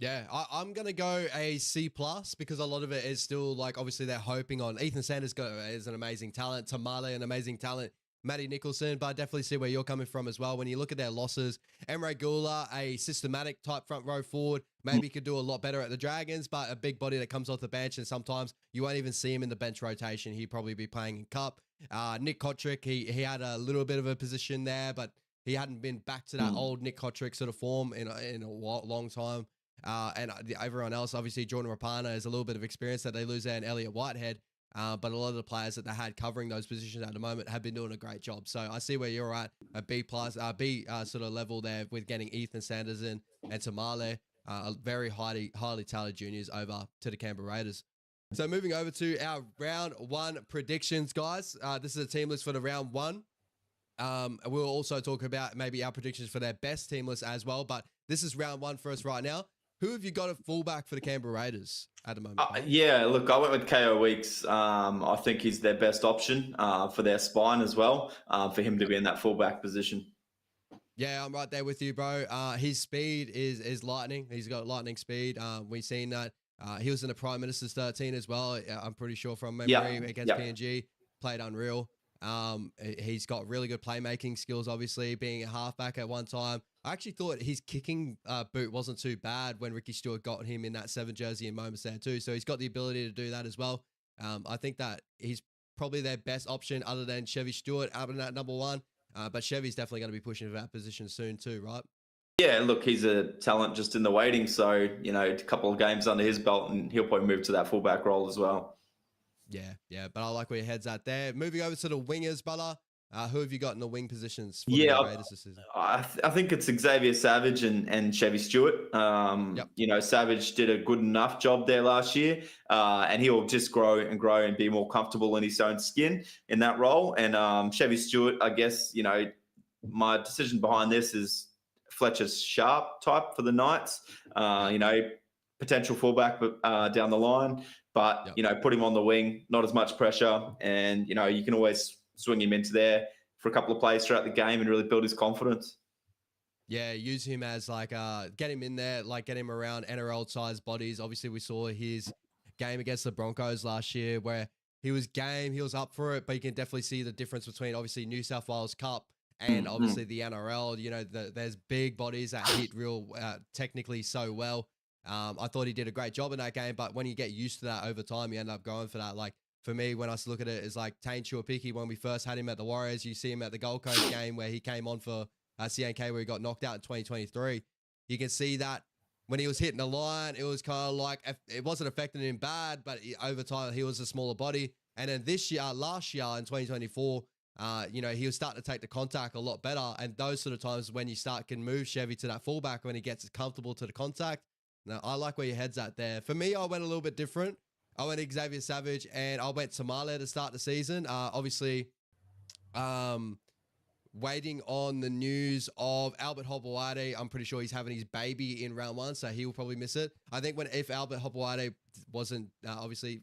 yeah, I'm going to go a C+ because a lot of it is still like, obviously they're hoping on Ethan Sanders is an amazing talent. Tamale, an amazing talent. Matty Nicholson, but I definitely see where you're coming from as well. When you look at their losses, Emre Gula, a systematic type front row forward, maybe could do a lot better at the Dragons, but a big body that comes off the bench, and sometimes you won't even see him in the bench rotation. He'd probably be playing in Cup. Nick Kotrick, he had a little bit of a position there, but he hadn't been back to that old Nick Kotrick sort of form in a long time. And everyone else, obviously, Jordan Rapana is a little bit of experience that they lose there, and Elliot Whitehead. But a lot of the players that they had covering those positions at the moment have been doing a great job. So I see where you're at, a B sort of level there with getting Ethan Sanderson and Tamale, very highly talented juniors over to the Canberra Raiders. So moving over to our round 1 predictions, guys. This is a team list for the round 1. We'll also talk about maybe our predictions for their best team list as well. But this is round 1 for us right now. Who have you got at fullback for the Canberra Raiders at the moment? Yeah, look, I went with KO Weeks. I think he's their best option for their spine as well, for him to be in that fullback position. Yeah, I'm right there with you, bro. His speed is lightning. He's got lightning speed. We've seen that. He was in the Prime Minister's 13 as well. I'm pretty sure from memory against PNG. Played unreal. He's got really good playmaking skills, obviously, being a halfback at one time. I actually thought his kicking boot wasn't too bad when Ricky Stewart got him in that 7 jersey in moments there too. So he's got the ability to do that as well. I think that he's probably their best option other than Chevy Stewart out in that number 1. But Chevy's definitely going to be pushing for that position soon too, right? Yeah, look, he's a talent just in the waiting. So, a couple of games under his belt and he'll probably move to that fullback role as well. Yeah, but I like where your head's at there. Moving over to the wingers, brother. Who have you got in the wing positions for the Raiders this season? I think it's Xavier Savage and Chevy Stewart. Savage did a good enough job there last year, and he'll just grow and be more comfortable in his own skin in that role. And Chevy Stewart, I guess, my decision behind this is Fletcher Sharp type for the Knights. Potential fullback down the line. But, put him on the wing, not as much pressure. And, you can always swing him into there for a couple of plays throughout the game and really build his confidence. Yeah, use him as get him in there, get him around NRL-sized bodies. Obviously, we saw his game against the Broncos last year where he was game, he was up for it, but you can definitely see the difference between, obviously, New South Wales Cup and obviously the NRL. There's big bodies that hit real technically so well. I thought he did a great job in that game, but when you get used to that over time, you end up going for that. For me, when I look at it, it's like Tane Tuapiki, when we first had him at the Warriors, you see him at the Gold Coast game where he came on for CNK where he got knocked out in 2023. You can see that when he was hitting the line, it was kind of it wasn't affecting him bad, but over time, he was a smaller body. And then last year in 2024, he was starting to take the contact a lot better. And those sort of times when you can move Chevy to that fullback when he gets comfortable to the contact. Now, I like where your head's at there. For me, I went a little bit different. I went Xavier Savage and I went Tamale to start the season. Obviously, waiting on the news of Albert Hopoate. I'm pretty sure he's having his baby in round 1, so he will probably miss it. I think if Albert Hopoate wasn't obviously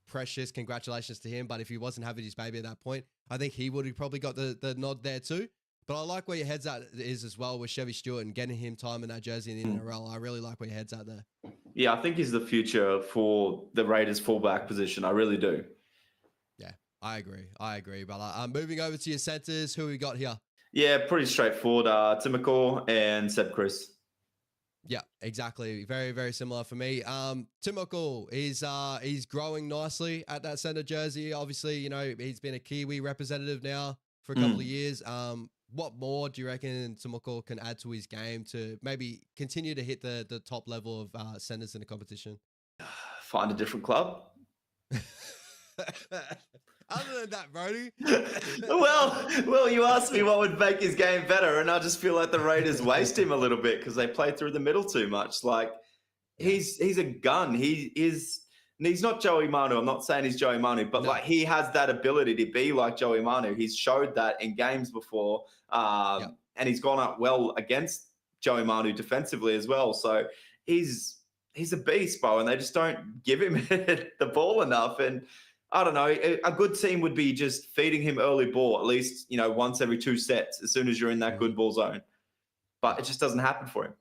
precious, congratulations to him. But if he wasn't having his baby at that point, I think he would have probably got the nod there too. But I like where your head's at is as well with Chevy Stewart and getting him time in that jersey in the NRL. I really like where your head's at there. Yeah, I think he's the future for the Raiders fullback position. I really do. Yeah, I agree. But moving over to your centers, who we got here? Yeah, pretty straightforward. Timoko and Seb Chris. Yeah, exactly. Very, very similar for me. Timoko, he's growing nicely at that center jersey. Obviously, he's been a Kiwi representative now for a couple of years. What more do you reckon Timoko can add to his game to maybe continue to hit the top level of centers in the competition? Find a different club. Other than that, Brody. well, you asked me what would make his game better, and I just feel like the Raiders waste him a little bit because they play through the middle too much. Like he's a gun. And he's not Joey Manu. I'm not saying he's Joey Manu, but like he has that ability to be like Joey Manu. He's showed that in games before, and he's gone up well against Joey Manu defensively as well. So he's a beast, bro, and they just don't give him the ball enough. And I don't know, a good team would be just feeding him early ball, at least, once every 2 sets, as soon as you're in that good ball zone. But it just doesn't happen for him.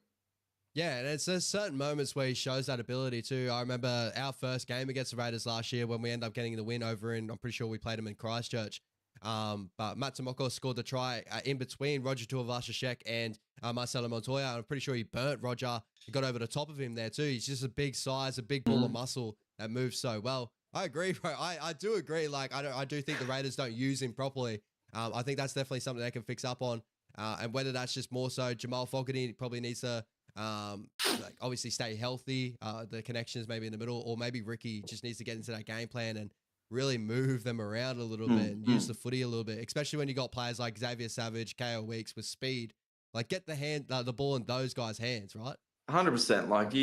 Yeah, and there's certain moments where he shows that ability too. I remember our first game against the Raiders last year when we ended up getting the win over I'm pretty sure we played him in Christchurch. But Matsumoko scored the try in between Roger Tuivasa-Sheck and Marcelo Montoya. I'm pretty sure he burnt Roger. He got over the top of him there too. He's just a big size, a big ball of muscle that moves so well. I agree, bro. I do agree. Like, I do think the Raiders don't use him properly. I think that's definitely something they can fix up on. And whether that's just more so Jamal Fogarty probably needs to like obviously stay healthy. The connections maybe in the middle, or maybe Ricky just needs to get into that game plan and really move them around a little bit and use the footy a little bit, especially when you got players like Xavier Savage, KO Weeks with speed. Like, get the ball in those guys' hands, right? 100%. Like,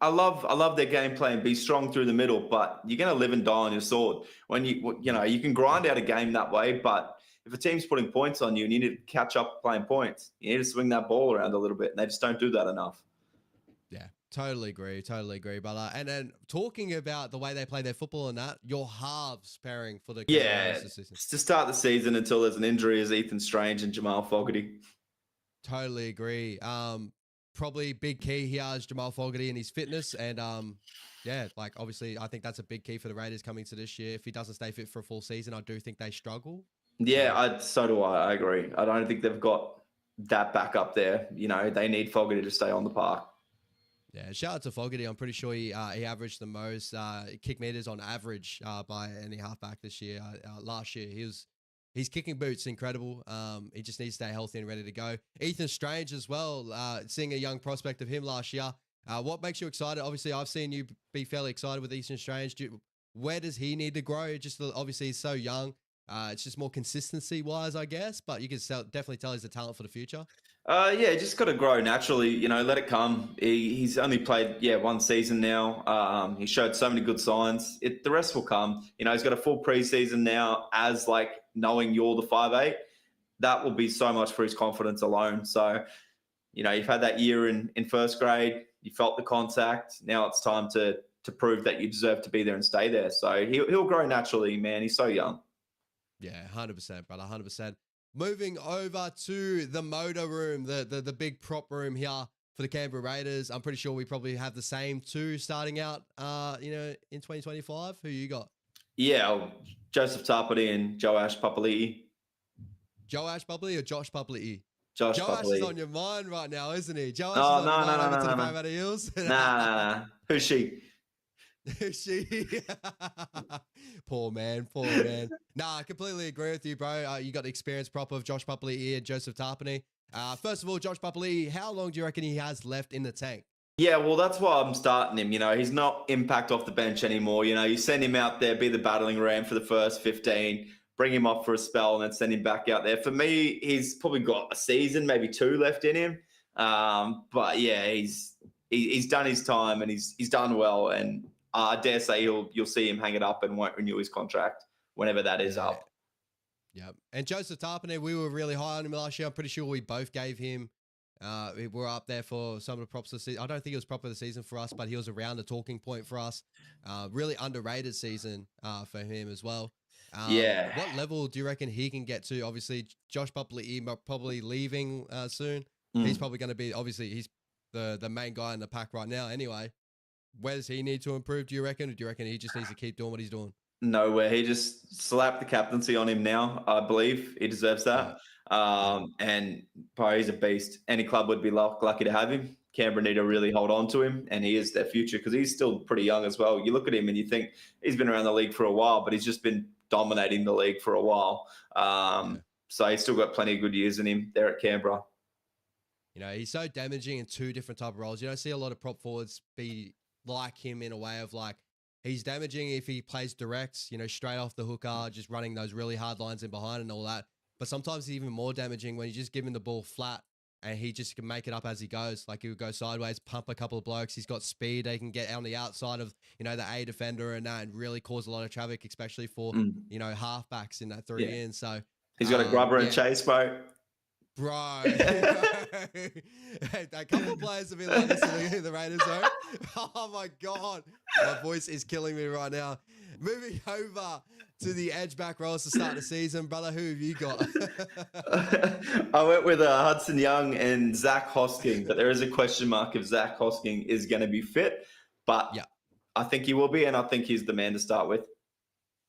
I love their game plan. Be strong through the middle, but you're going to live and die on your sword. When you can grind out a game that way, but if a team's putting points on you and you need to catch up playing points, you need to swing that ball around a little bit, and they just don't do that enough. Yeah, totally agree. But and then talking about the way they play their football and that, your halves pairing for the to start the season until there's an injury is Ethan Strange and Jamal Fogarty. Totally agree. Probably big key here is Jamal Fogarty and his fitness, and yeah, like obviously I think that's a big key for the Raiders coming to this year. If he doesn't stay fit for a full season, I do think they struggle. Yeah, so do I. I agree. I don't think they've got that back up there. They need Fogarty to stay on the park. Yeah, shout out to Fogarty. I'm pretty sure he averaged the most kick meters on average by any halfback this year. Last year, his kicking boots incredible. He just needs to stay healthy and ready to go. Ethan Strange as well. Seeing a young prospect of him last year. What makes you excited? Obviously, I've seen you be fairly excited with Ethan Strange. Where does he need to grow? Just obviously he's so young. It's just more consistency wise, I guess, but you can definitely tell he's a talent for the future. Yeah, just got to grow naturally, let it come. He's only played, one season now. He showed so many good signs. The rest will come. He's got a full preseason now as like knowing you're the 5'8". That will be so much for his confidence alone. So, you've had that year in first grade, you felt the contact. Now it's time to prove that you deserve to be there and stay there. So he'll grow naturally, man. He's so young. Yeah, 100%, brother, 100%. Moving over to the motor room, the big prop room here for the Canberra Raiders. I'm pretty sure we probably have the same two starting out, in 2025. Who you got? Yeah, Joseph Tapati and Joash Papali'i. Joash Papali'i or Josh Papali'i? Josh is on your mind right now, isn't he? Joash no, is on your mind to the Parramatta Eels. Nah. Who's she? Poor man. Nah, I completely agree with you, bro. You got the experience prop of Josh Papali'i and Joseph Tapani. First of all, Josh Papali'i, how long do you reckon he has left in the tank? Yeah, well, that's why I'm starting him. He's not impact off the bench anymore. You send him out there, be the battling ram for the first 15, bring him off for a spell, and then send him back out there. For me, he's probably got a season, maybe two left in him. But yeah, he's done his time and he's done well. And I dare say you'll see him hang it up and won't renew his contract whenever that is up. Yeah. And Joseph Tapani, we were really high on him last year. I'm pretty sure we both gave him. We were up there for some of the props of the season. I don't think it was prop of the season for us, but he was around the talking point for us. Really underrated season for him as well. Yeah. What level do you reckon he can get to? Obviously, Josh Papali'i probably leaving soon. He's probably going to be, obviously, he's the main guy in the pack right now anyway. Where does he need to improve, do you reckon? Or do you reckon he just needs to keep doing what he's doing? Nowhere. He just slapped the captaincy on him now, I believe. He deserves that. And probably he's a beast. Any club would be lucky to have him. Canberra need to really hold on to him, and he is their future because he's still pretty young as well. You look at him and you think he's been around the league for a while, but he's just been dominating the league for a while. So he's still got plenty of good years in him there at Canberra. He's so damaging in two different type of roles. You don't see a lot of prop forwards be like him in a way of like, he's damaging if he plays direct, straight off the hooker, just running those really hard lines in behind and all that. But sometimes he's even more damaging when you just give him the ball flat and he just can make it up as he goes. Like he would go sideways, pump a couple of blokes. He's got speed. They can get on the outside of, the A defender and that and really cause a lot of traffic, especially for, halfbacks in that 3 in. So he's got a grubber and chase, bro. Bro, a couple of players have been like this in the Raiders, though. Oh my God, my voice is killing me right now. Moving over to the edge back roles to start the season, brother. Who have you got? I went with Hudson Young and Zach Hosking, but there is a question mark if Zach Hosking is going to be fit. But I think he will be, and I think he's the man to start with.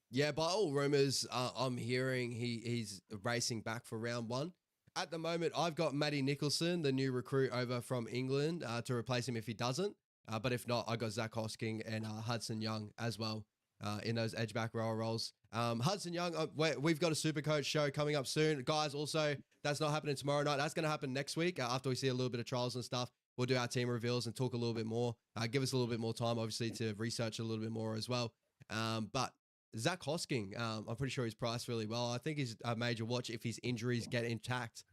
Yeah, by all rumors, I'm hearing he's racing back for round one. At the moment, I've got Matty Nicholson, the new recruit over from England, to replace him if he doesn't. But if not, I got Zach Hosking and Hudson Young as well in those edge back roles. Hudson Young, we've got a super coach show coming up soon. Guys, also, that's not happening tomorrow night. That's going to happen next week after we see a little bit of trials and stuff. We'll do our team reveals and talk a little bit more. Give us a little bit more time, obviously, to research a little bit more as well. But Zach Hosking, I'm pretty sure he's priced really well. I think he's a major watch if his injuries get intact.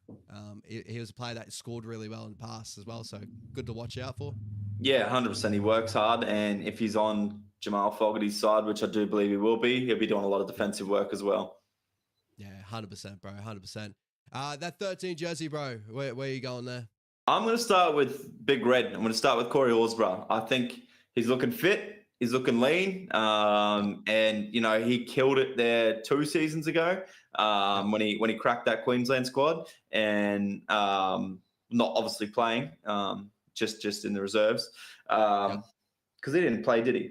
He was a player that scored really well in the past as well, so good to watch out for. Yeah, 100%. He works hard, and if he's on Jamal Fogarty's side, which I do believe he will be, he'll be doing a lot of defensive work as well. Yeah, 100%, bro, 100%. That 13 jersey, bro, where are you going there? I'm going to start with Big Red. I'm going to start with Corey Horsburgh. I think he's looking fit. He's looking lean, and he killed it there 2 seasons ago when he cracked that Queensland squad, and not obviously playing, just in the reserves, because he didn't play, did he?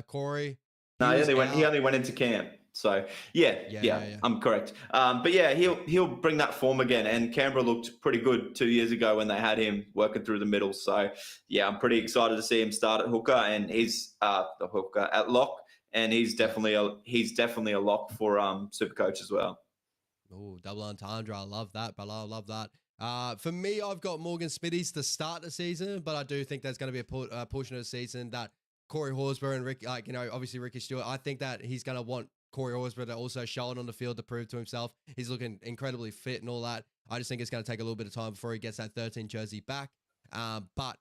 Corey. No, he only went into camp. So yeah, I'm correct. But yeah, he'll bring that form again. And Canberra looked pretty good 2 years ago when they had him working through the middle. So yeah, I'm pretty excited to see him start at hooker, and he's the hooker at lock, and he's definitely a lock for Supercoach as well. Oh, double entendre. I love that, brother. I love that. For me, I've got Morgan Smithies to start the season, but I do think there's going to be a portion of the season that Corey Horsburgh and Rick, obviously Ricky Stewart, I think that he's going to want Corey Horsburgh to also show it on the field to prove to himself. He's looking incredibly fit and all that. I just think it's going to take a little bit of time before he gets that 13 jersey back. But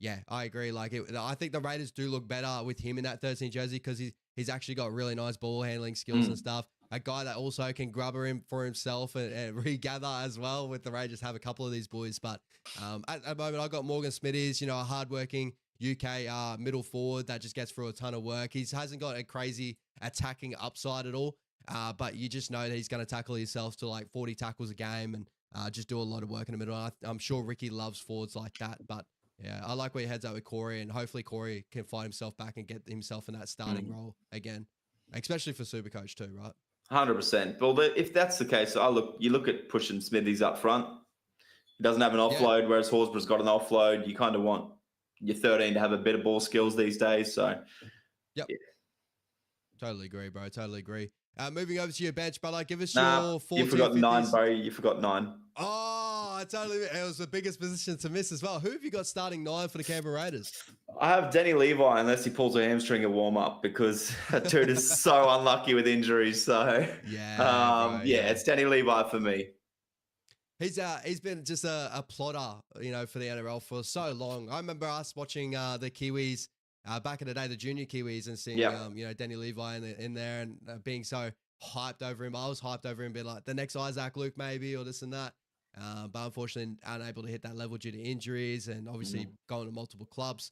yeah, I agree. I think the Raiders do look better with him in that 13 jersey because he's actually got really nice ball handling skills and stuff. A guy that also can grubber him for himself and regather as well with the Raiders have a couple of these boys. But at the moment, I got Morgan Smithies, a hardworking UK middle forward that just gets through a ton of work. He hasn't got a crazy attacking upside at all, but you just know that he's going to tackle himself to like 40 tackles a game and just do a lot of work in the middle. I'm sure Ricky loves forwards like that, but yeah, I like where he heads out with Corey, and hopefully Corey can find himself back and get himself in that starting role again, especially for Supercoach too, right? 100%. Well, if that's the case, you look at pushing Smithies up front. He doesn't have an offload, whereas Horsburgh's got an offload. You kind of want your 13 to have a bit of ball skills these days. So, yeah. Totally agree, bro. Totally agree. Moving over to your bench, brother. Give us your 14. You forgot 9, bro. You forgot 9. Oh, it was the biggest position to miss as well. Who have you got starting 9 for the Canberra Raiders? I have Danny Levi, unless he pulls a hamstring in warm up, because that dude is so unlucky with injuries. So it's Danny Levi for me. He's been just a plotter, for the NRL for so long. I remember us watching the Kiwis back in the day, the junior Kiwis, and seeing Danny Levi in there and being so hyped over him. I was hyped over him, being like the next Isaac Luke maybe, or this and that. But unfortunately, unable to hit that level due to injuries and obviously going to multiple clubs.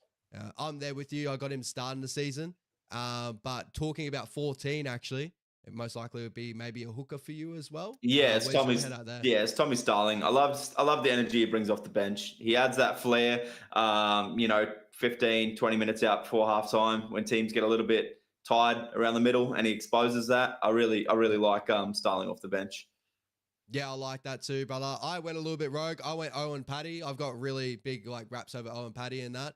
I'm there with you. I got him starting the season. But talking about 14, actually, it most likely would be maybe a hooker for you as well. Yeah, it's Tommy Starling. I love the energy he brings off the bench. He adds that flair. 15, 20 minutes out before halftime when teams get a little bit tired around the middle, and he exposes that. I really like Starling off the bench. Yeah, I like that too, brother. I went a little bit rogue. I went Owen Paddy. I've got really big raps over Owen Paddy in that.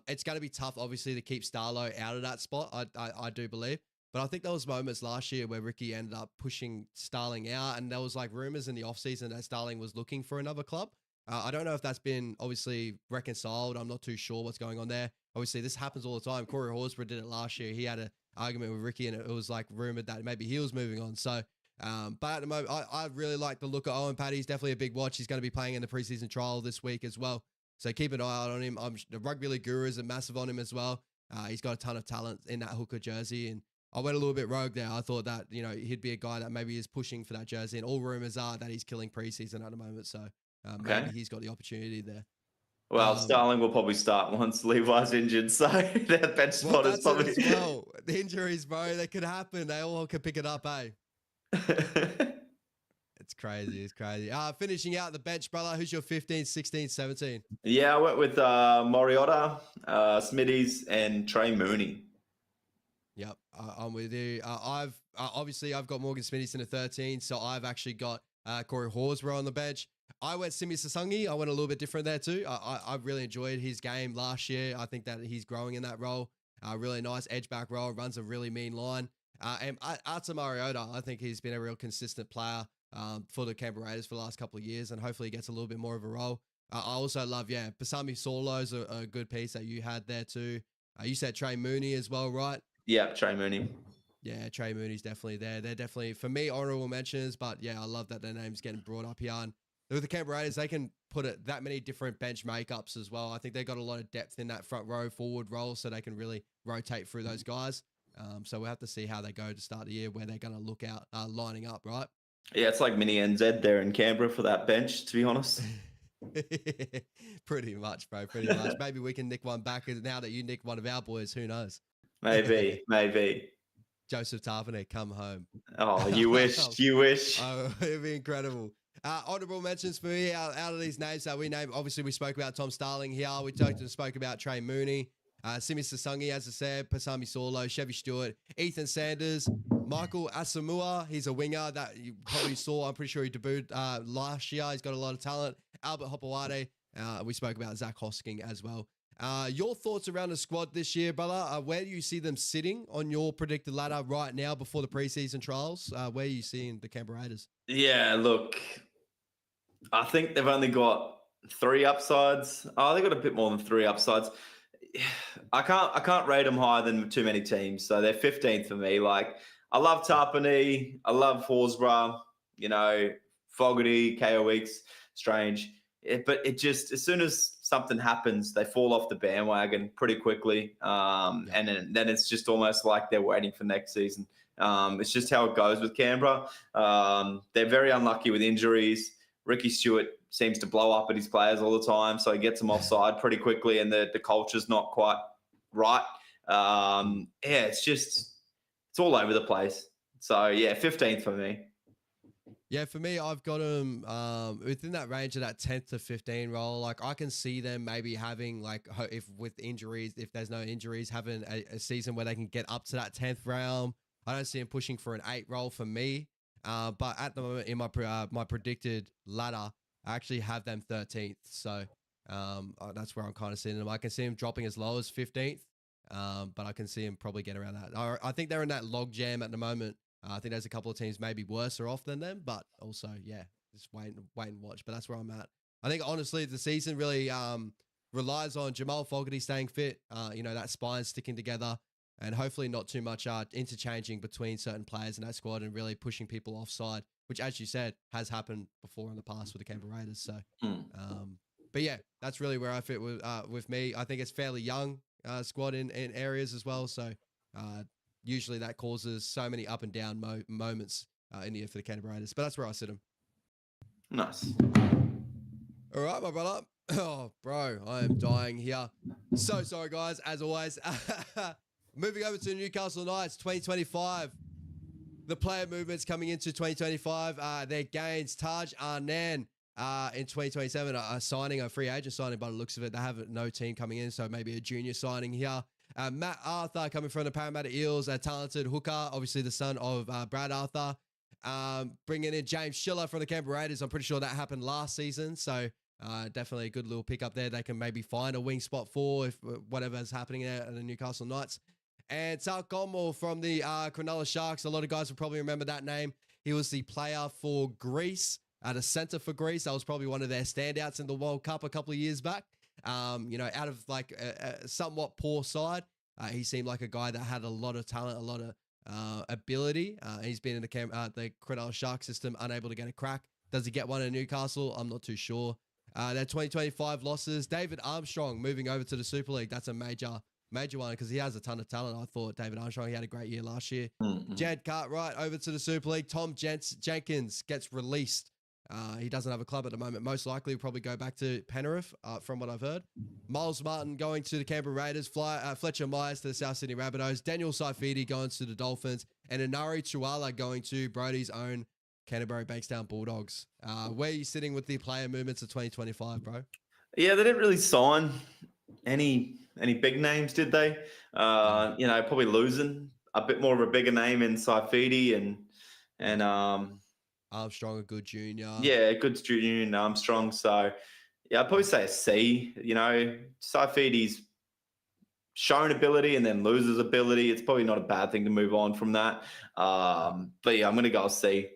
It's going to be tough, obviously, to keep Starlo out of that spot. I do believe. But I think there was moments last year where Ricky ended up pushing Starling out, and there was rumors in the offseason that Starling was looking for another club. I don't know if that's been obviously reconciled. I'm not too sure what's going on there. Obviously, this happens all the time. Corey Horsburgh did it last year. He had an argument with Ricky, and it was rumored that maybe he was moving on. So, but at the moment, I really like the look of Owen Paddy. He's definitely a big watch. He's going to be playing in the preseason trial this week as well. So keep an eye out on him. The Rugby League Gurus are massive on him as well. He's got a ton of talent in that hooker jersey, and I went a little bit rogue there. I thought that, he'd be a guy that maybe is pushing for that jersey, and all rumors are that he's killing preseason at the moment. So maybe he's got the opportunity there. Well, Starling will probably start once Levi's injured, so that bench spot is probably... The injuries, bro, they could happen. They all could pick it up, eh? It's crazy. It's crazy. Finishing out the bench, brother. Who's your 15, 16, 17? Yeah, I went with Moriotta, Smithies, and Trey Mooney. Yep, I'm with you. Obviously I've got Morgan Smitty's in the 13, so I've actually got Corey Horsburgh on the bench. I went Simi Sasungi. I went a little bit different there too. I really enjoyed his game last year. I think that he's growing in that role. Really nice edge back role. Runs a really mean line. And Arta Mariota, I think he's been a real consistent player for the Canberra Raiders for the last couple of years, and hopefully he gets a little bit more of a role. I also love, Pasami Saulo's a good piece that you had there too. You said Trey Mooney as well, right? Yeah, Trey Mooney. Yeah, Trey Mooney's definitely there. They're definitely, for me, honorable mentions, but yeah, I love that their name's getting brought up here. And with the Canberra Raiders, they can put it that many different bench makeups as well. I think they've got a lot of depth in that front row forward role, so they can really rotate through those guys. So we'll have to see how they go to start the year, where they're going to look out lining up, right? Yeah, it's like mini NZ there in Canberra for that bench, to be honest. Pretty much, bro. Pretty much. Maybe we can nick one back now that you nicked one of our boys. Who knows? Maybe. Joseph Tarpanek, come home. Oh, you wish. You wish. Oh, it'd be incredible. Honorable mentions for me out of these names that we named. Obviously, we spoke about Tom Starling here. We spoke about Trey Mooney, Simi Sasungi, as I said, Pasami Saulo, Chevy Stewart, Ethan Sanders, Michael Asamoah. He's a winger that you probably saw. I'm pretty sure he debuted last year. He's got a lot of talent. Albert Hopewade. We spoke about Zach Hosking as well. Your thoughts around the squad this year, brother? Where do you see them sitting on your predicted ladder right now before the preseason trials? Where are you seeing the Canberra Raiders? Yeah, look, I think they've only got 3 upsides. Oh, they got a bit more than 3 upsides. I can't rate them higher than too many teams, so they're 15th for me. Like, I love Tarpany, I love Horsburgh, Fogarty, KO Weeks, Strange. But it just, as soon as something happens, they fall off the bandwagon pretty quickly. And then it's just almost like they're waiting for next season. It's just how it goes with Canberra. They're very unlucky with injuries. Ricky Stewart seems to blow up at his players all the time, so he gets them offside pretty quickly, and the culture's not quite right. It's all over the place. So, yeah, 15th for me. Yeah, for me, I've got them within that range of that 10th to 15 role. Like, I can see them maybe having, like, if there's no injuries, having a season where they can get up to that 10th round. I don't see them pushing for an 8 role for me. But at the moment in my predicted ladder, I actually have them 13th. So that's where I'm kind of seeing them. I can see them dropping as low as 15th, but I can see them probably get around that. I think they're in that log jam at the moment. I think there's a couple of teams maybe worse or off than them, but also, just wait and watch. But that's where I'm at. I think, honestly, the season really relies on Jamal Fogarty staying fit, that spine sticking together, and hopefully not too much interchanging between certain players in that squad and really pushing people offside, which, as you said, has happened before in the past with the Canberra Raiders. So, but yeah, that's really where I fit with me. I think it's fairly young squad in areas as well. So, usually that causes so many up and down moments in the year for the Canterbury Raiders. But that's where I sit them. Nice. All right, my brother. Oh, bro, I am dying here. So sorry, guys, as always. Moving over to the Newcastle Knights, 2025. The player movements coming into 2025. Their gains, Taj Arnan in 2027 are signing a free agent signing by the looks of it. They have no team coming in, so maybe a junior signing here. Matt Arthur coming from the Parramatta Eels, a talented hooker, obviously the son of Brad Arthur. Bringing in James Schiller from the Canberra Raiders. I'm pretty sure that happened last season, so definitely a good little pick up there. They can maybe find a wing spot for if whatever's happening there at the Newcastle Knights. And Tal Gommel from the Cronulla Sharks. A lot of guys will probably remember that name. He was the player for Greece, the centre for Greece. That was probably one of their standouts in the World Cup a couple of years back. Out of like a somewhat poor side, he seemed like a guy that had a lot of talent, a lot of ability. He's been in the Cronulla Shark system, unable to get a crack. Does he get one in Newcastle? I'm not too sure. Their 2025 losses. David Armstrong moving over to the Super League. That's a major one because he has a ton of talent. I thought David Armstrong, he had a great year last year. Jed Cartwright over to the Super League. Tom Jenkins gets released. He doesn't have a club at the moment. Most likely will probably go back to Penrith, from what I've heard. Miles Martin going to the Canberra Raiders. Fletcher Myers to the South Sydney Rabbitohs. Daniel Saifidi going to the Dolphins. And Inari Tuala going to Brodie's own Canterbury Bankstown Bulldogs. Where are you sitting with the player movements of 2025, bro? Yeah, they didn't really sign any big names, did they? Probably losing a bit more of a bigger name in Saifidi and Armstrong, a good junior. yeah, good junior and Armstrong. So yeah, I'd probably say a C. You know, Saifidi's shown ability and then loses ability. It's probably not a bad thing to move on from that. But yeah, I'm gonna go a C.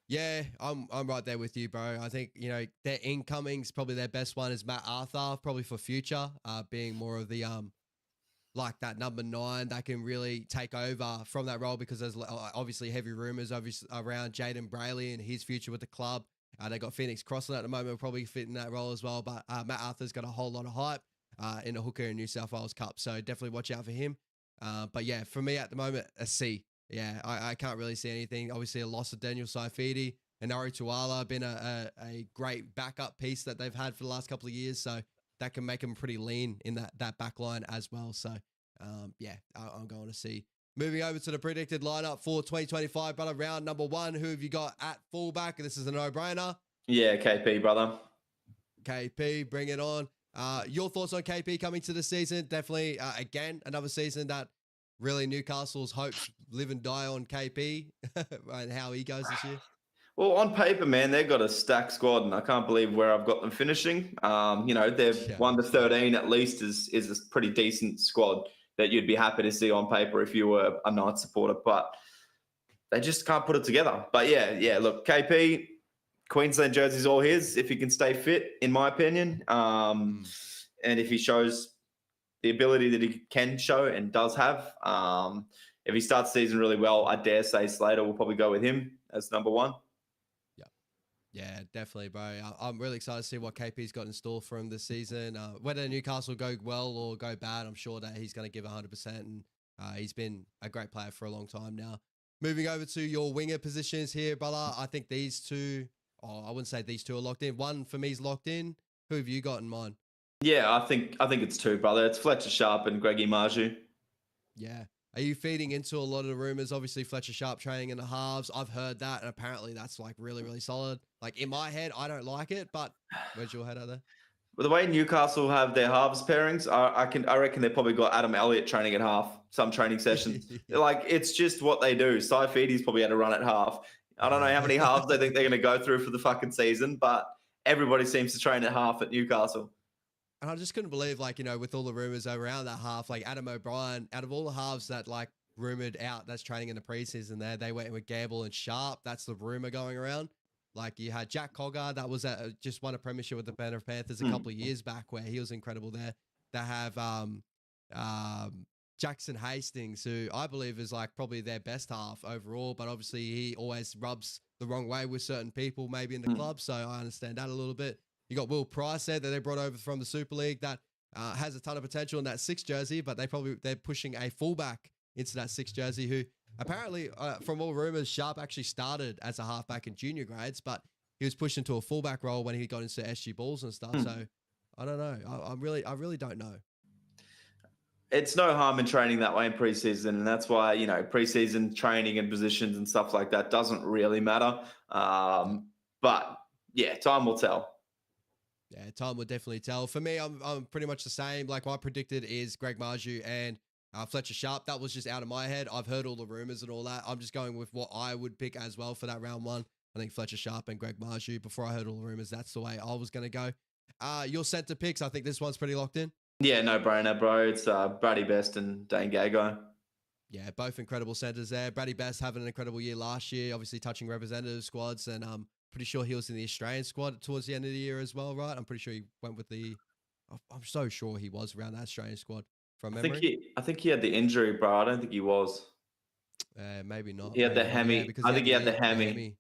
Yeah, I'm right there with you, bro. I think, you know, their incoming's probably their best one is Matt Arthur, probably for future, being more of the like that number 9 that can really take over from that role, because there's obviously heavy rumors around Jaden Brayley and his future with the club. They got Phoenix Crossland at the moment, will probably fit in that role as well. But Matt Arthur's got a whole lot of hype in the hooker and New South Wales Cup, so definitely watch out for him. But yeah, for me at the moment, a C. Yeah, I can't really see anything. Obviously, a loss of Daniel Saifidi and Ari Tuala been a great backup piece that they've had for the last couple of years, so that can make them pretty lean in that back line as well. So yeah, I'm going to see. Moving over to the predicted lineup for 2025, brother. Round number 1, who have you got at fullback? This is a no-brainer. Yeah, KP, brother. KP, bring it on. Your thoughts on KP coming to the season? Definitely, again, another season that really Newcastle's hopes live and die on KP and how he goes this year. Well, on paper, man, they've got a stacked squad, and I can't believe where I've got them finishing. You know, they've 1 to 13 at least is a pretty decent squad that you'd be happy to see on paper if you were a Knights supporter, but they just can't put it together. But yeah, look, KP, Queensland jersey's all his if he can stay fit, in my opinion. And if he shows the ability that he can show and does have, if he starts the season really well, I dare say Slater will probably go with him as number 1. Yeah, definitely, bro. I'm really excited to see what KP's got in store for him this season. Whether Newcastle go well or go bad, I'm sure that he's going to give 100%. And he's been a great player for a long time now. Moving over to your winger positions here, brother. I think these two, I wouldn't say these two are locked in. One for me is locked in. Who have you got in mind? Yeah, I think it's 2, brother. It's Fletcher Sharp and Greggy Marju. Yeah. Are you feeding into a lot of the rumors? Obviously, Fletcher Sharp training in the halves. I've heard that, and apparently that's like really, really solid. Like in my head, I don't like it, but where's your head out there? Well, the way Newcastle have their halves pairings, I reckon they've probably got Adam Elliott training at half, some training sessions. Like, it's just what they do. Saifidi's probably had to run at half. I don't know how many halves they think they're going to go through for the fucking season, but everybody seems to train at half at Newcastle. And I just couldn't believe, like, you know, with all the rumors around that half, like Adam O'Brien, out of all the halves that like rumored out that's training in the preseason there, they went with Gamble and Sharp. That's the rumor going around. Like you had Jack Cogger, that was just won a premiership with the Penrith Panthers a couple of years back where he was incredible there. They have Jackson Hastings, who I believe is like probably their best half overall, but obviously he always rubs the wrong way with certain people maybe in the club, so I understand that a little bit. You got Will Price there that they brought over from the Super League that has a ton of potential in that 6 jersey, but they're pushing a fullback into that 6 jersey who apparently, from all rumors, Sharp actually started as a halfback in junior grades, but he was pushed into a fullback role when he got into SG Bulls and stuff. So I don't know. I really don't know. It's no harm in training that way in preseason, and that's why, you know, preseason training and positions and stuff like that doesn't really matter. But yeah, time will tell. Yeah, time will definitely tell. For me, I'm pretty much the same. Like what I predicted is Greg Marju and Fletcher Sharp. That was just out of my head. I've heard all the rumors and all that. I'm just going with what I would pick as well for that round 1. I think Fletcher Sharp and Greg Marju. Before I heard all the rumors, that's the way I was going to go. Your centre picks, I think this one's pretty locked in. Yeah, no brainer, bro. It's Brady Best and Dane Gagai. Yeah, both incredible centres there. Brady Best having an incredible year last year, obviously touching representative squads, and pretty sure he was in the Australian squad towards the end of the year as well, right? I'm pretty sure he went with I'm so sure he was around that Australian squad from memory. I think he had the injury, bro. I don't think he was. Maybe not. He had the hammy. Yeah, I think he had the hammy.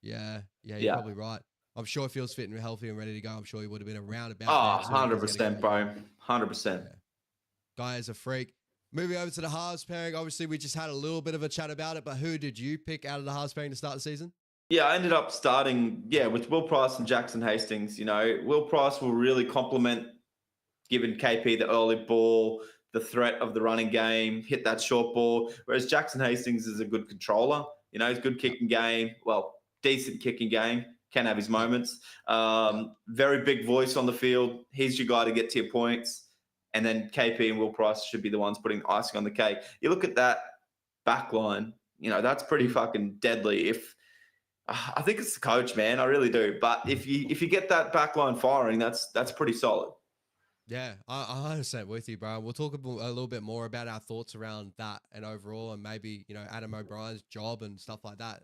Yeah, you're probably right. I'm sure if he was fit and healthy and ready to go, I'm sure he would have been around about. Oh, 100%, bro. 100%. Yeah. Guy is a freak. Moving over to the halves pairing, obviously we just had a little bit of a chat about it, but who did you pick out of the halves pairing to start the season? Yeah, I ended up starting, with Will Price and Jackson Hastings. You know, Will Price will really complement giving KP the early ball, the threat of the running game, hit that short ball, whereas Jackson Hastings is a good controller. You know, he's good kicking game, decent kicking game, can have his moments. Very big voice on the field. He's your guy to get to your points. and then KP and Will Price should be the ones putting the icing on the cake. You look at that back line, that's pretty fucking deadly. I think it's the coach, man. I really do. But if you get that back line firing, that's pretty solid. Yeah, I'm 100% with you, bro. We'll talk a little bit more about our thoughts around that and overall, and maybe, Adam O'Brien's job and stuff like that,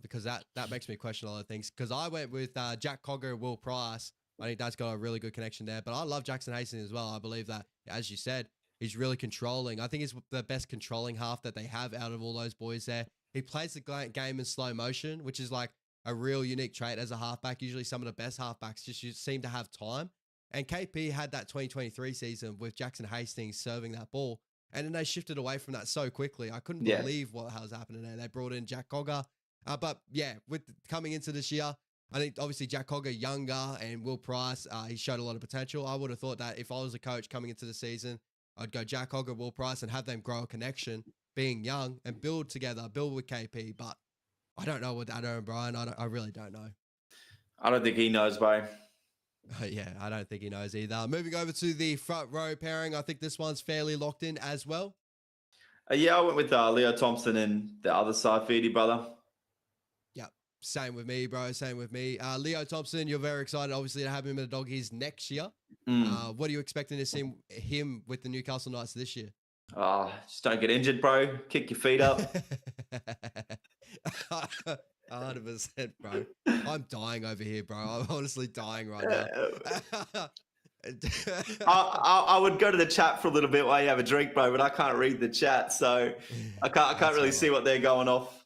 because that makes me question a lot of things. Because I went with Jack Cogger, Will Price. I think that's got a really good connection there. But I love Jackson Hastings as well. I believe that, as you said, he's really controlling. I think he's the best controlling half that they have out of all those boys there. He plays the game in slow motion, which is like a real unique trait as a halfback. Usually some of the best halfbacks just seem to have time. And KP had that 2023 season with Jackson Hastings serving that ball. And then they shifted away from that so quickly. I couldn't believe what was happening there. They brought in Jack Cogger. But yeah, with coming into this year, I think obviously Jack Cogger younger and Will Price, he showed a lot of potential. I would have thought that if I was a coach coming into the season, I'd go Jack Cogger, Will Price, and have them grow a connection, being young, and build together, build with KP. But I don't know with Adam O'Brien. I really don't know. I don't think he knows, bro. Yeah, I don't think he knows either. Moving over to the front row pairing, I think this one's fairly locked in as well. Yeah, I went with Leo Thompson and the other side, Feedy brother. Yeah, same with me, bro. Same with me. Leo Thompson, you're very excited, obviously, to have him in the Doggies next year. What are you expecting to see him with the Newcastle Knights this year? Just don't get injured, bro. Kick your feet up. 100%, bro. I'm dying over here, bro. I'm honestly dying right now. I would go to the chat for a little bit while you have a drink, bro, but I can't read the chat, so I can't really see what they're going off.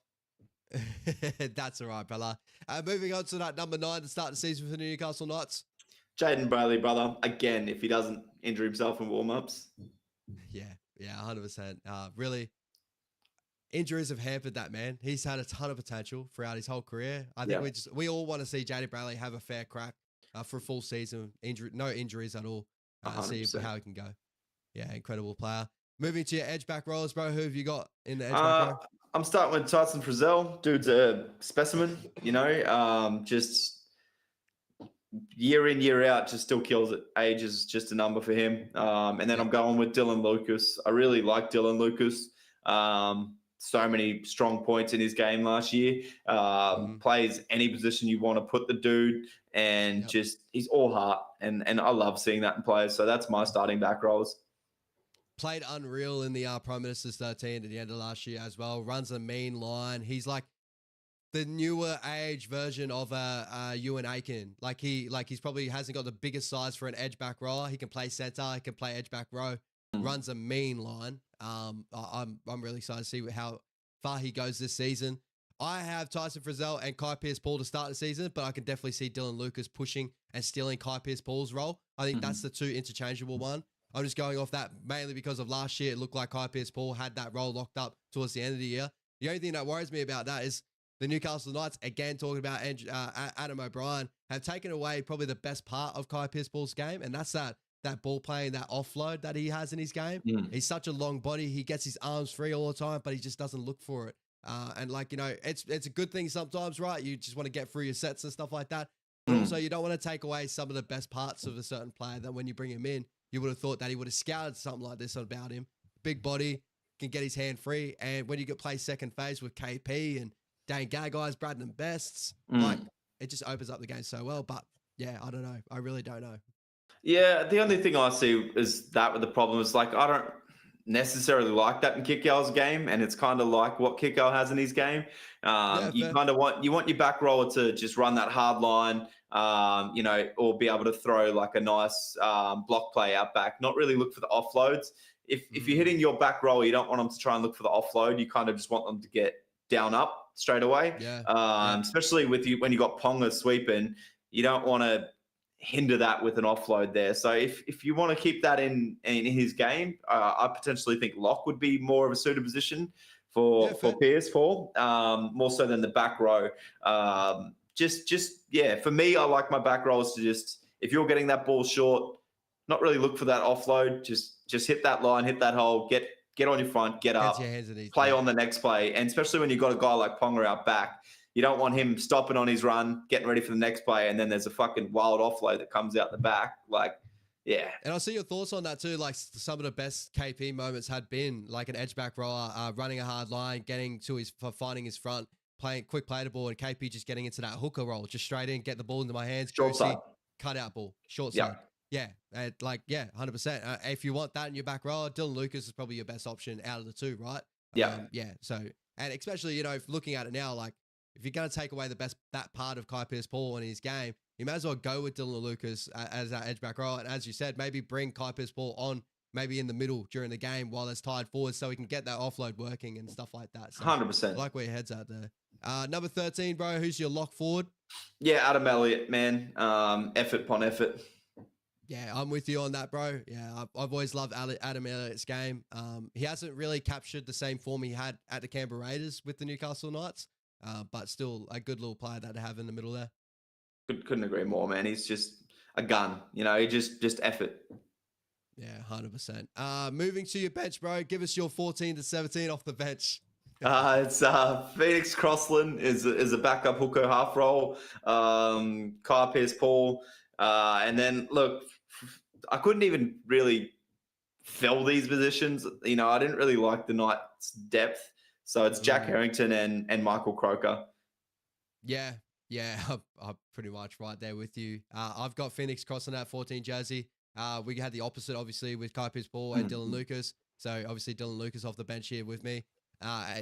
That's all right, brother. Moving on to that number 9 to start the season for the Newcastle Knights. Jaden Bradley, brother. Again, if he doesn't injure himself in warm-ups. Yeah, 100%. Really, injuries have hampered that man. He's had a ton of potential throughout his whole career. I think we all want to see Jaden Bradley have a fair crack for a full season, no injuries at all, and see how he can go. Yeah, incredible player. Moving to your edge back rollers, bro. Who have you got in the edge back row? I'm starting with Tyson Frizzell. Dude's a specimen, just year in, year out, just still kills it. Age is just a number for him. And then I'm going with Dylan Lucas. I really like Dylan Lucas. So many strong points in his game last year. Plays any position you want to put the dude, and just he's all heart. And I love seeing that in players. So that's my starting back rows. Played unreal in the Prime Minister's 13 at the end of last year as well. Runs a mean line. He's like the newer age version of Ewan Aiken. He's probably hasn't got the biggest size for an edge back rower. He can play center. He can play edge back row. Runs a mean line. I'm really excited to see how far he goes this season. I have Tyson Frizzell and Kai Pearce-Paul to start the season, but I can definitely see Dylan Lucas pushing and stealing Kai Pearce-Paul's role. I think that's the two interchangeable one. I'm just going off that mainly because of last year. It looked like Kai Pearce-Paul had that role locked up towards the end of the year. The only thing that worries me about that is the Newcastle Knights, again, talking about Adam O'Brien, have taken away probably the best part of Kai Pearce-Paul's game, and that's that ball playing, that offload that he has in his game. He's such a long body. He gets his arms free all the time, but he just doesn't look for it. It's a good thing sometimes, right? You just want to get through your sets and stuff like that. But also you don't want to take away some of the best parts of a certain player that when you bring him in, you would have thought that he would have scouted something like this about him. Big body, can get his hand free. And when you get play second phase with KP and Dane Gaggai's, Bradman Bests, it just opens up the game so well. But yeah, I don't know. I really don't know. Yeah, the only thing I see is that with the problem is I don't necessarily like that in Kicko's game, and it's kind of like what Kicko has in his game. You kind of want your back rower to just run that hard line, or be able to throw like a nice block play out back. Not really look for the offloads. If you're hitting your back rower, you don't want them to try and look for the offload. You kind of just want them to get down up straight away. Especially when you got Ponga sweeping, you don't want to hinder that with an offload there. So if you want to keep that in his game, I potentially think lock would be more of a suited position for Pearce-Paul, more so than the back row. For me, I like my back rows to just, if you're getting that ball short, not really look for that offload, just hit that line, hit that hole, get on your front, get up, play on the next play. And especially when you've got a guy like Ponga out back, you don't want him stopping on his run, getting ready for the next play, and then there's a fucking wild offload that comes out the back. Like, Yeah. And I see your thoughts on that too. Like some of the best KP moments had been like an edge back roller, running a hard line, getting to finding his front, playing quick play the ball, and KP just getting into that hooker role, just straight in, get the ball into my hands, Short side. cut out ball, short Yeah. side. Yeah, 100%. If you want that in your back row, Dylan Lucas is probably your best option out of the two, right? Yeah. So, and especially, if looking at it now, like if you're going to take away that part of Kai Pearce-Paul in his game, you may as well go with Dylan Lucas as that edge back row. And as you said, maybe bring Kai Pearce-Paul on maybe in the middle during the game while there's tied forward so he can get that offload working and stuff like that. So 100%. I like where your head's at there. Number 13, bro, who's your lock forward? Yeah, Adam Elliott, man. Effort upon effort. Yeah, I'm with you on that, bro. Yeah, I've always loved Adam Elliott's game. He hasn't really captured the same form he had at the Canberra Raiders with the Newcastle Knights, but still a good little player that to have in the middle there. Couldn't agree more, man. He's just a gun. He just effort. Yeah, 100%. Moving to your bench, bro. Give us your 14 to 17 off the bench. It's Phoenix Crossland is a backup hooker half role. Kai Pearce-Paul. And then, look, I couldn't even really fill these positions. I didn't really like the Knights' depth. So it's Jack Harrington and Michael Croker. Yeah, I'm pretty much right there with you. I've got Phoenix Crossland at 14 jersey. We had the opposite, obviously, with Kai Pearce-Paul and Dylan Lucas. So, obviously, Dylan Lucas off the bench here with me.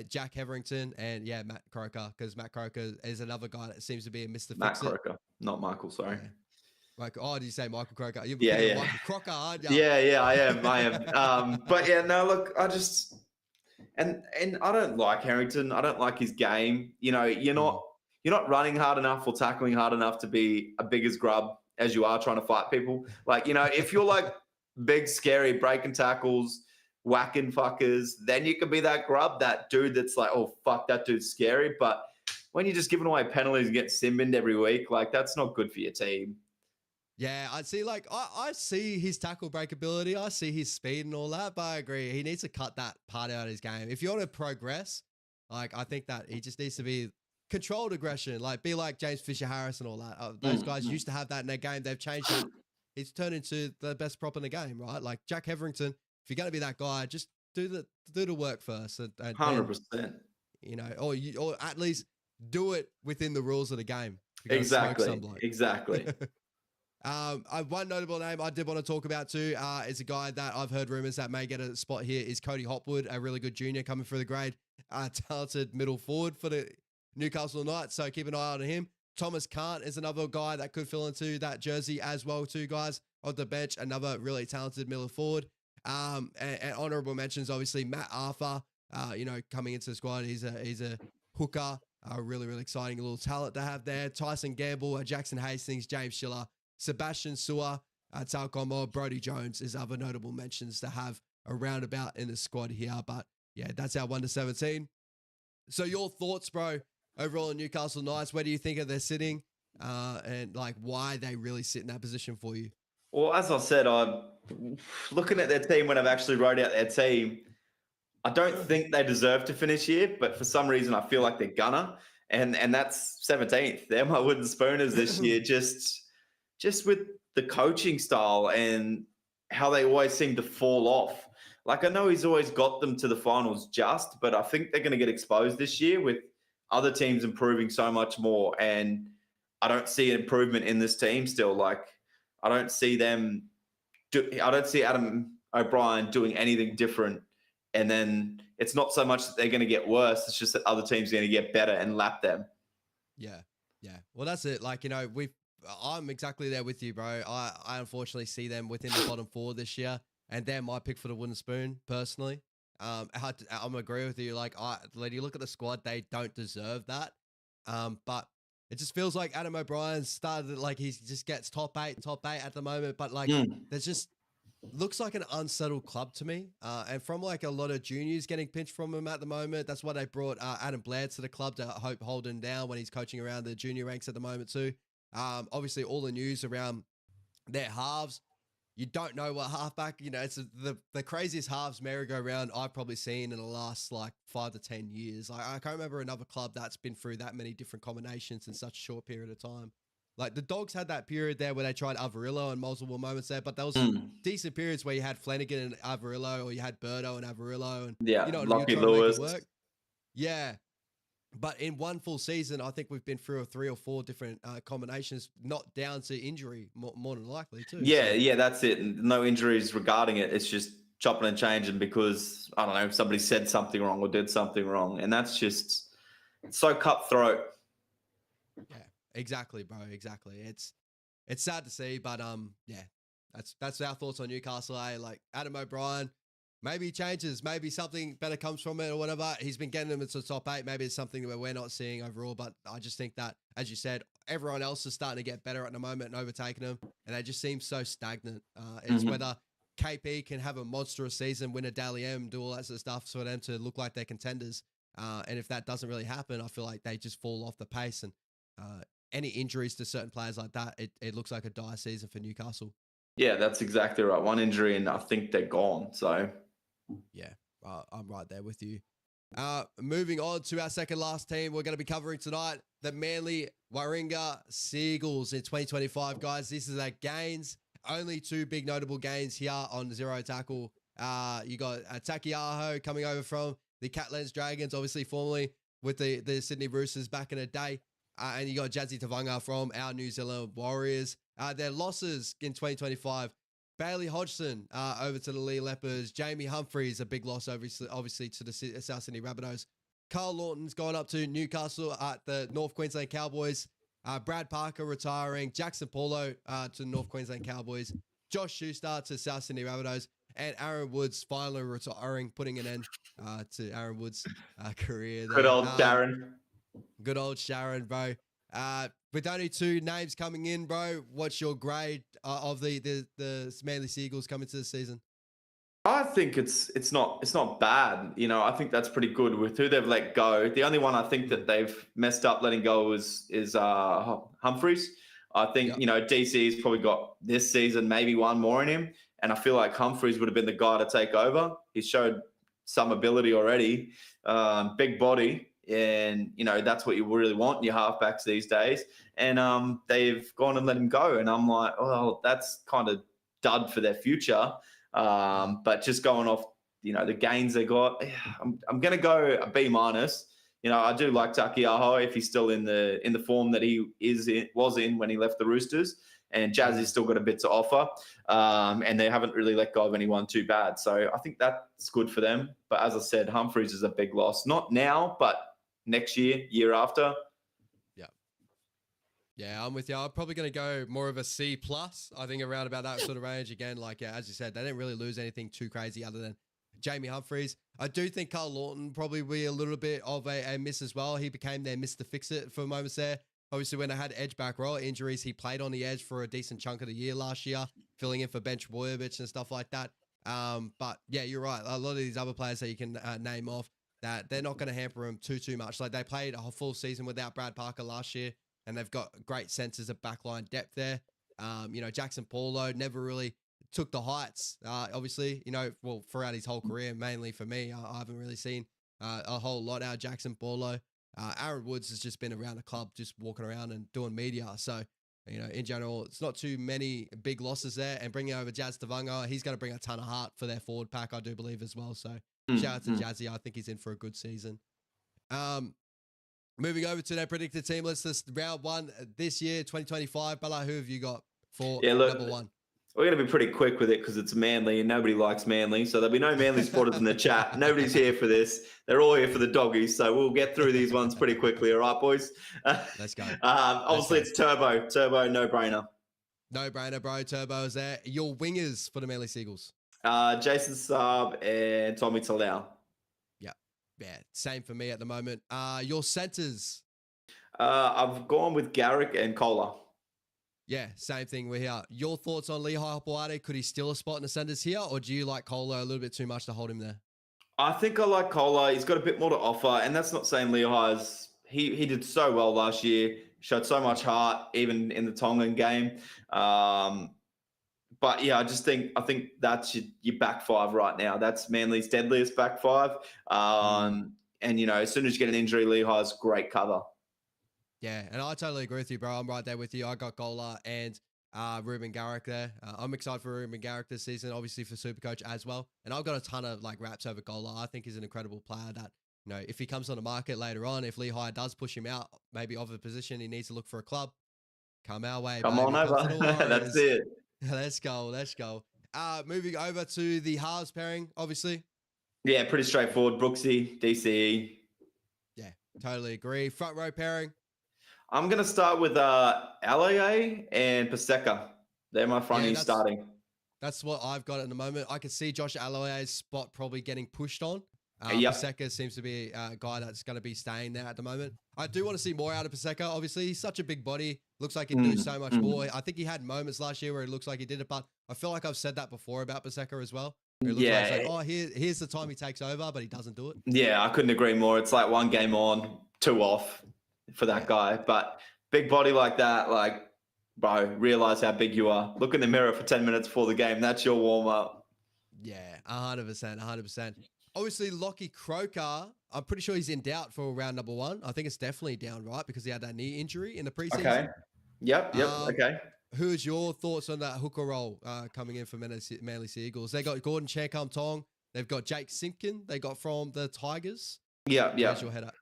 Jack Hetherington and, Matt Croker, because Matt Croker is another guy that seems to be a Mr. Matt Fix-It. Croker, not Michael, sorry. Yeah. Did you say Michael Croker? You're yeah. Michael Crocker, aren't you? Yeah, I am. But yeah, no, look, I just and I don't like Harrington. I don't like his game. You're not running hard enough or tackling hard enough to be a big as grub as you are trying to fight people. Like, if you're like big, scary, breaking tackles, whacking fuckers, then you can be that grub, that dude that's like, oh fuck, that dude's scary. But when you're just giving away penalties and getting sin-binned every week, like that's not good for your team. Yeah, I see. Like, I see his tackle breakability. I see his speed and all that. But I agree, he needs to cut that part out of his game. If you want to progress, like, I think that he just needs to be controlled aggression. Like, be like James Fisher-Harris and all that. Those guys used to have that in their game. They've changed it. He's turned into the best prop in the game, right? Like Jack Hetherington. If you're going to be that guy, just do the work first. And 100%. Or at least do it within the rules of the game. Exactly. One notable name I did want to talk about too is a guy that I've heard rumors that may get a spot here is Cody Hopwood, a really good junior coming through the grade, talented middle forward for the Newcastle Knights. So keep an eye on him. Thomas Kant is another guy that could fill into that jersey as well too, guys. On the bench, another really talented middle forward. And honorable mentions, obviously Matt Arthur, coming into the squad. He's a hooker, really, really exciting little talent to have there. Tyson Gamble, Jackson Hastings, James Schiller, Sebastian Sewer, Talcomo, Brodie Jones is other notable mentions to have around about in the squad here. But yeah, that's our 1 to 17. So your thoughts, bro, overall in Newcastle Knights, where do you think of their sitting and like why they really sit in that position for you? Well, as I said, I'm looking at their team when I've actually wrote out their team. I don't think they deserve to finish here, but for some reason I feel like they're gonna. And that's 17th. They're my wooden spooners this year, just with the coaching style and how they always seem to fall off. Like, I know he's always got them to the finals but I think they're going to get exposed this year with other teams improving so much more. And I don't see an improvement in this team still. Like, I don't see Adam O'Brien doing anything different. And then it's not so much that they're going to get worse. It's just that other teams are going to get better and lap them. Yeah. Well, that's it. Like, I'm exactly there with you, bro. I unfortunately see them within the bottom four this year, and they're my pick for the wooden spoon, personally. I'm agree with you. Like, when you look at the squad, they don't deserve that. But it just feels like Adam O'Brien started, like, he just gets top eight at the moment. But, like, there's just looks like an unsettled club to me. And from, like, a lot of juniors getting pinched from him at the moment, that's why they brought Adam Blair to the club to hold him down when he's coaching around the junior ranks at the moment, too. Obviously, all the news around their halves. You don't know what halfback, it's the craziest halves merry-go-round I've probably seen in the last like 5 to 10 years. I can't remember another club that's been through that many different combinations in such a short period of time. Like the Dogs had that period there where they tried Avarillo and multiple moments there, but there was decent periods where you had Flanagan and Avarillo, or you had Birdo and Avarillo, and Yeah, you know, Lockie you're trying Lewis. to make it work. Yeah. But in one full season, I think we've been through 3 or 4 different combinations, not down to injury, more than likely too. Yeah, that's it. No injuries regarding it. It's just chopping and changing because, I don't know, somebody said something wrong or did something wrong. And that's just so cutthroat. Yeah, exactly, bro. Exactly. It's sad to see, but yeah, that's our thoughts on Newcastle. Like Adam O'Brien, maybe he changes, maybe something better comes from it or whatever. He's been getting them into the top 8. Maybe it's something that we're not seeing overall, but I just think that, as you said, everyone else is starting to get better at the moment and overtaking them, and they just seem so stagnant. It's whether KP can have a monstrous season, win a Daily M, do all that sort of stuff for them to look like they're contenders. And if that doesn't really happen, I feel like they just fall off the pace. And any injuries to certain players like that, it looks like a dire season for Newcastle. Yeah, that's exactly right. One injury and I think they're gone. So yeah, I'm right there with you. Moving on to our second last team we're going to be covering tonight, the Manly Warringah Seagulls in 2025, guys. This is our gains. Only 2 big notable gains here on Zero Tackle. You got Takiaho coming over from the Catlins Dragons, obviously formerly with the Sydney Roosters back in the day. And you got Jazzy Tavanga from our New Zealand Warriors. Their losses in 2025, Bailey Hodgson over to the Lee Leopards. Jamie Humphries, a big loss, obviously to the South Sydney Rabbitohs. Carl Lawton's gone up to Newcastle at the North Queensland Cowboys. Brad Parker retiring. Jackson Paulo to North Queensland Cowboys. Josh Schuster to South Sydney Rabbitohs. And Aaron Woods finally retiring, putting an end to Aaron Woods' career there. Good old Darren. Good old Sharon, bro. With only 2 names coming in, bro, what's your grade of the Manly Seagulls coming to the season? I think it's not bad. You know, I think that's pretty good with who they've let go. The only one I think that they've messed up letting go is Humphries. I think, you know, DC's probably got this season, maybe one more in him. And I feel like Humphries would have been the guy to take over. He showed some ability already, big body. And, you know, that's what you really want in your halfbacks these days. And they've gone and let him go. And I'm like, oh, that's kind of dud for their future. But just going off, you know, the gains they got, I'm going to go a B-. You know, I do like Takiaho if he's still in the form that he was in when he left the Roosters. And Jazzy's still got a bit to offer. And they haven't really let go of anyone too bad. So I think that's good for them. But as I said, Humphries is a big loss. Not now, but next year after. Yeah, I'm with you. I'm probably going to go more of a C+. I think around about that sort of range. Again, like, yeah, as you said, they didn't really lose anything too crazy other than Jamie Humphries. I do think Carl Lawton probably be a little bit of a miss as well. He became their Mr. Fix-It for moments there. Obviously, when they had edge back row injuries, he played on the edge for a decent chunk of the year last year, filling in for Bench Boyovich and stuff like that. But yeah, you're right. A lot of these other players that you can name off, that they're not going to hamper them too much. Like, they played a full season without Brad Parker last year, and they've got great senses of backline depth there. You know, Jackson Paulo never really took the heights, obviously, you know, well, throughout his whole career, mainly for me. I haven't really seen a whole lot out of Jackson Paulo. Aaron Woods has just been around the club, just walking around and doing media. So, you know, in general, it's not too many big losses there. And bringing over Jazz Tavanga, he's going to bring a ton of heart for their forward pack, I do believe, as well. So shout out to Jazzy. I think he's in for a good season. Moving over to their predicted team list, this round 1 this year, 2025. Bella, who have you got for number 1? We're going to be pretty quick with it because it's Manly and nobody likes Manly. So there'll be no Manly supporters in the chat. Nobody's here for this. They're all here for the doggies. So we'll get through these ones pretty quickly. All right, boys? Let's go. Obviously, it's Turbo. Turbo, no-brainer. No-brainer, bro. Turbo is there. Your wingers for the Manly Seagulls? Jason Saab and Tommy Talau. Yeah, same for me at the moment. Your centers? I've gone with Garrick and Kohler. Yeah, same thing. We're here. Your thoughts on Lehigh Hopoate? Could he steal a spot in the centers here, or do you like Kohler a little bit too much to hold him there? I think I like Kohler. He's got a bit more to offer, and that's not saying Lehigh's. He did so well last year. Showed so much heart, even in the Tongan game. But yeah, I think that's your back 5 right now. That's Manly's deadliest back 5. And, you know, as soon as you get an injury, Lehigh's great cover. Yeah, and I totally agree with you, bro. I'm right there with you. I got Gola and Ruben Garrick there. I'm excited for Ruben Garrick this season, obviously for Supercoach as well. And I've got a ton of like raps over Gola. I think he's an incredible player that, you know, if he comes on the market later on, if Lehigh does push him out, maybe off a position, he needs to look for a club. Come our way, Come baby. on Come to over. the That's Warriors. it. Let's go. Let's go. Moving over to the halves pairing, obviously. Yeah, pretty straightforward. Brooksy, DCE. Yeah, totally agree. Front row pairing. I'm going to start with LAA and Paseka. They're my fronties starting. That's what I've got at the moment. I can see Josh Aloi's spot probably getting pushed on. Yep. Paseka seems to be a guy that's going to be staying there at the moment. I do want to see more out of Paseka. Obviously, he's such a big body. Looks like he can do so much more. I think he had moments last year where it looks like he did it, but I feel like I've said that before about Paseka as well. It looks like, it's like, oh, here's the time he takes over, but he doesn't do it. Yeah, I couldn't agree more. It's like 1 game on, 2 off for that guy. But big body like that, like, bro, realize how big you are. Look in the mirror for 10 minutes before the game. That's your warm-up. Yeah, 100%, 100%. Obviously, Lockie Croker, I'm pretty sure he's in doubt for round number 1. I think it's definitely down, right? Because he had that knee injury in the preseason. Okay. Yep. Okay. Who's your thoughts on that hooker role coming in for Manly Sea Eagles? They got Gordon Chancum Tong. They've got Jake Simpkin. They got from the Tigers. Yeah. Where's your head at?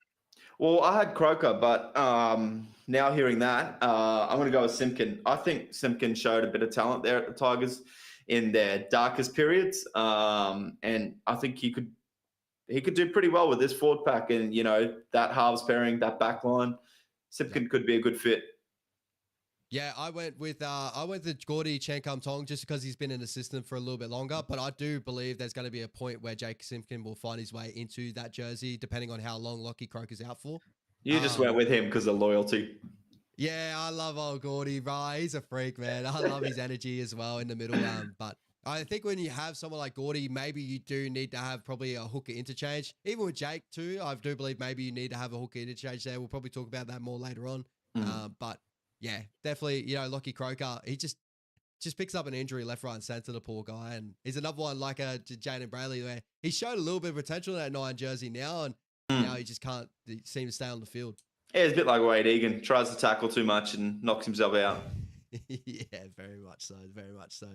Well, I had Croker, but now hearing that, I'm going to go with Simpkin. I think Simpkin showed a bit of talent there at the Tigers in their darkest periods, and I think he could do pretty well with this forward pack, and you know that halves pairing, that back line. Simpkin could be a good fit. Yeah, I went with Gordy Chancum Tong just because he's been in the system for a little bit longer. But I do believe there's going to be a point where Jake Simpkin will find his way into that jersey, depending on how long Lockie Croker's out for. You just went with him because of loyalty. Yeah, I love old Gordy, bro. He's a freak, man. I love his energy as well in the middle. But I think when you have someone like Gordy, maybe you do need to have probably a hooker interchange. Even with Jake too, I do believe maybe you need to have a hooker interchange there. We'll probably talk about that more later on. But yeah, definitely, you know, Lockie Croker, he just picks up an injury left, right, and center, the poor guy. And he's another one like a Jaden Brayley where he showed a little bit of potential in that 9 jersey now, and now he just can't seem to stay on the field. Yeah, it's a bit like Wade Egan. Tries to tackle too much and knocks himself out. Yeah, very much so. Very much so.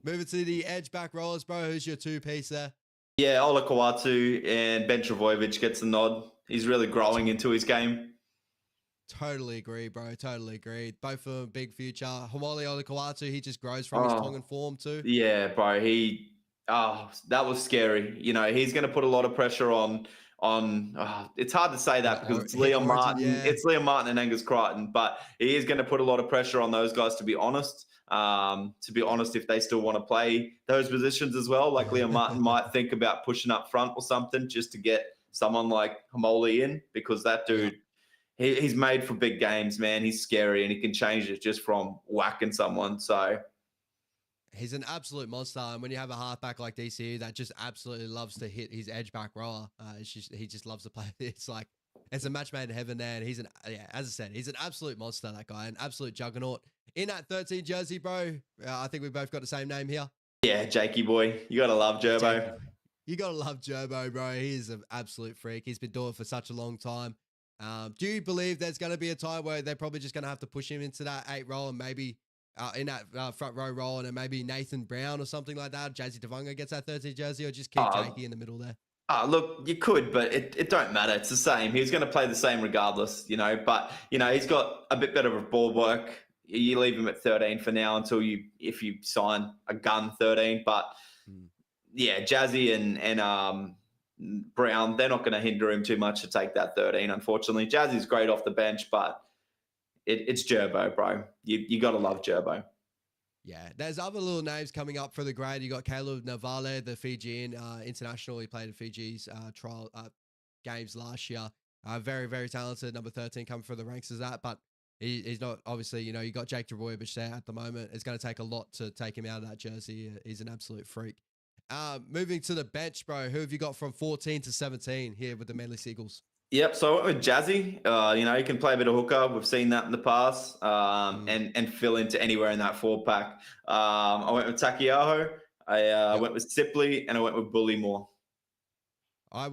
Moving to the edge back rollers, bro. Who's your 2-piece there? Yeah, Ola Kawatu and Ben Travojevic gets the nod. He's really growing into his game. Totally agree, bro. Totally agree. Both of them, big future. Hamali Olakawatu, he just grows from his Tongan form too. Yeah, bro. That was scary. You know, he's going to put a lot of pressure on. It's hard to say that because it's Liam Martin. Yeah. It's Liam Martin and Angus Crichton, but he is going to put a lot of pressure on those guys. To be honest, if they still want to play those positions as well, like Liam Martin might think about pushing up front or something just to get someone like Hamoli in, because that dude. Yeah. He's made for big games, man. He's scary, and he can change it just from whacking someone. So he's an absolute monster. And when you have a halfback like DCU that just absolutely loves to hit his edge back roller, he just loves to play. It's like it's a match made in heaven there. And he's as I said, he's an absolute monster. That guy, an absolute juggernaut. In that 13 jersey, bro. I think we both got the same name here. Yeah, Jakey boy, you gotta love Gerbo. You gotta love Gerbo, bro. He is an absolute freak. He's been doing it for such a long time. Do you believe there's going to be a time where they're probably just going to have to push him into that 8 role and maybe in that front row role, and then maybe Nathan Brown or something like that? Jazzy Devonga gets that 13 jersey, or just keep Jakey in the middle there? Look, you could, but it don't matter. It's the same. He's going to play the same regardless, you know. But, you know, he's got a bit better of ball work. You leave him at 13 for now if you sign a gun 13. But, yeah, Jazzy and Brown, they're not going to hinder him too much to take that 13, unfortunately. Jazzy's great off the bench, but it's Gerbo, bro. You got to love Gerbo. Yeah, there's other little names coming up for the grade. You got Caleb Navale, the Fijian international. He played in Fiji's trial games last year. Very, very talented. Number 13 coming through the ranks as that, but he's not, obviously, you know, you got Jake Travojevic there at the moment. It's going to take a lot to take him out of that jersey. He's an absolute freak. Moving to the bench, bro. Who have you got from 14 to 17 here with the Manly Seagulls? Yep. So I went with Jazzy. You know, he can play a bit of hooker. We've seen that in the past, and fill into anywhere in that 4-pack. I went with Takiaho. I went with Sipley, and I went with Bullymore. I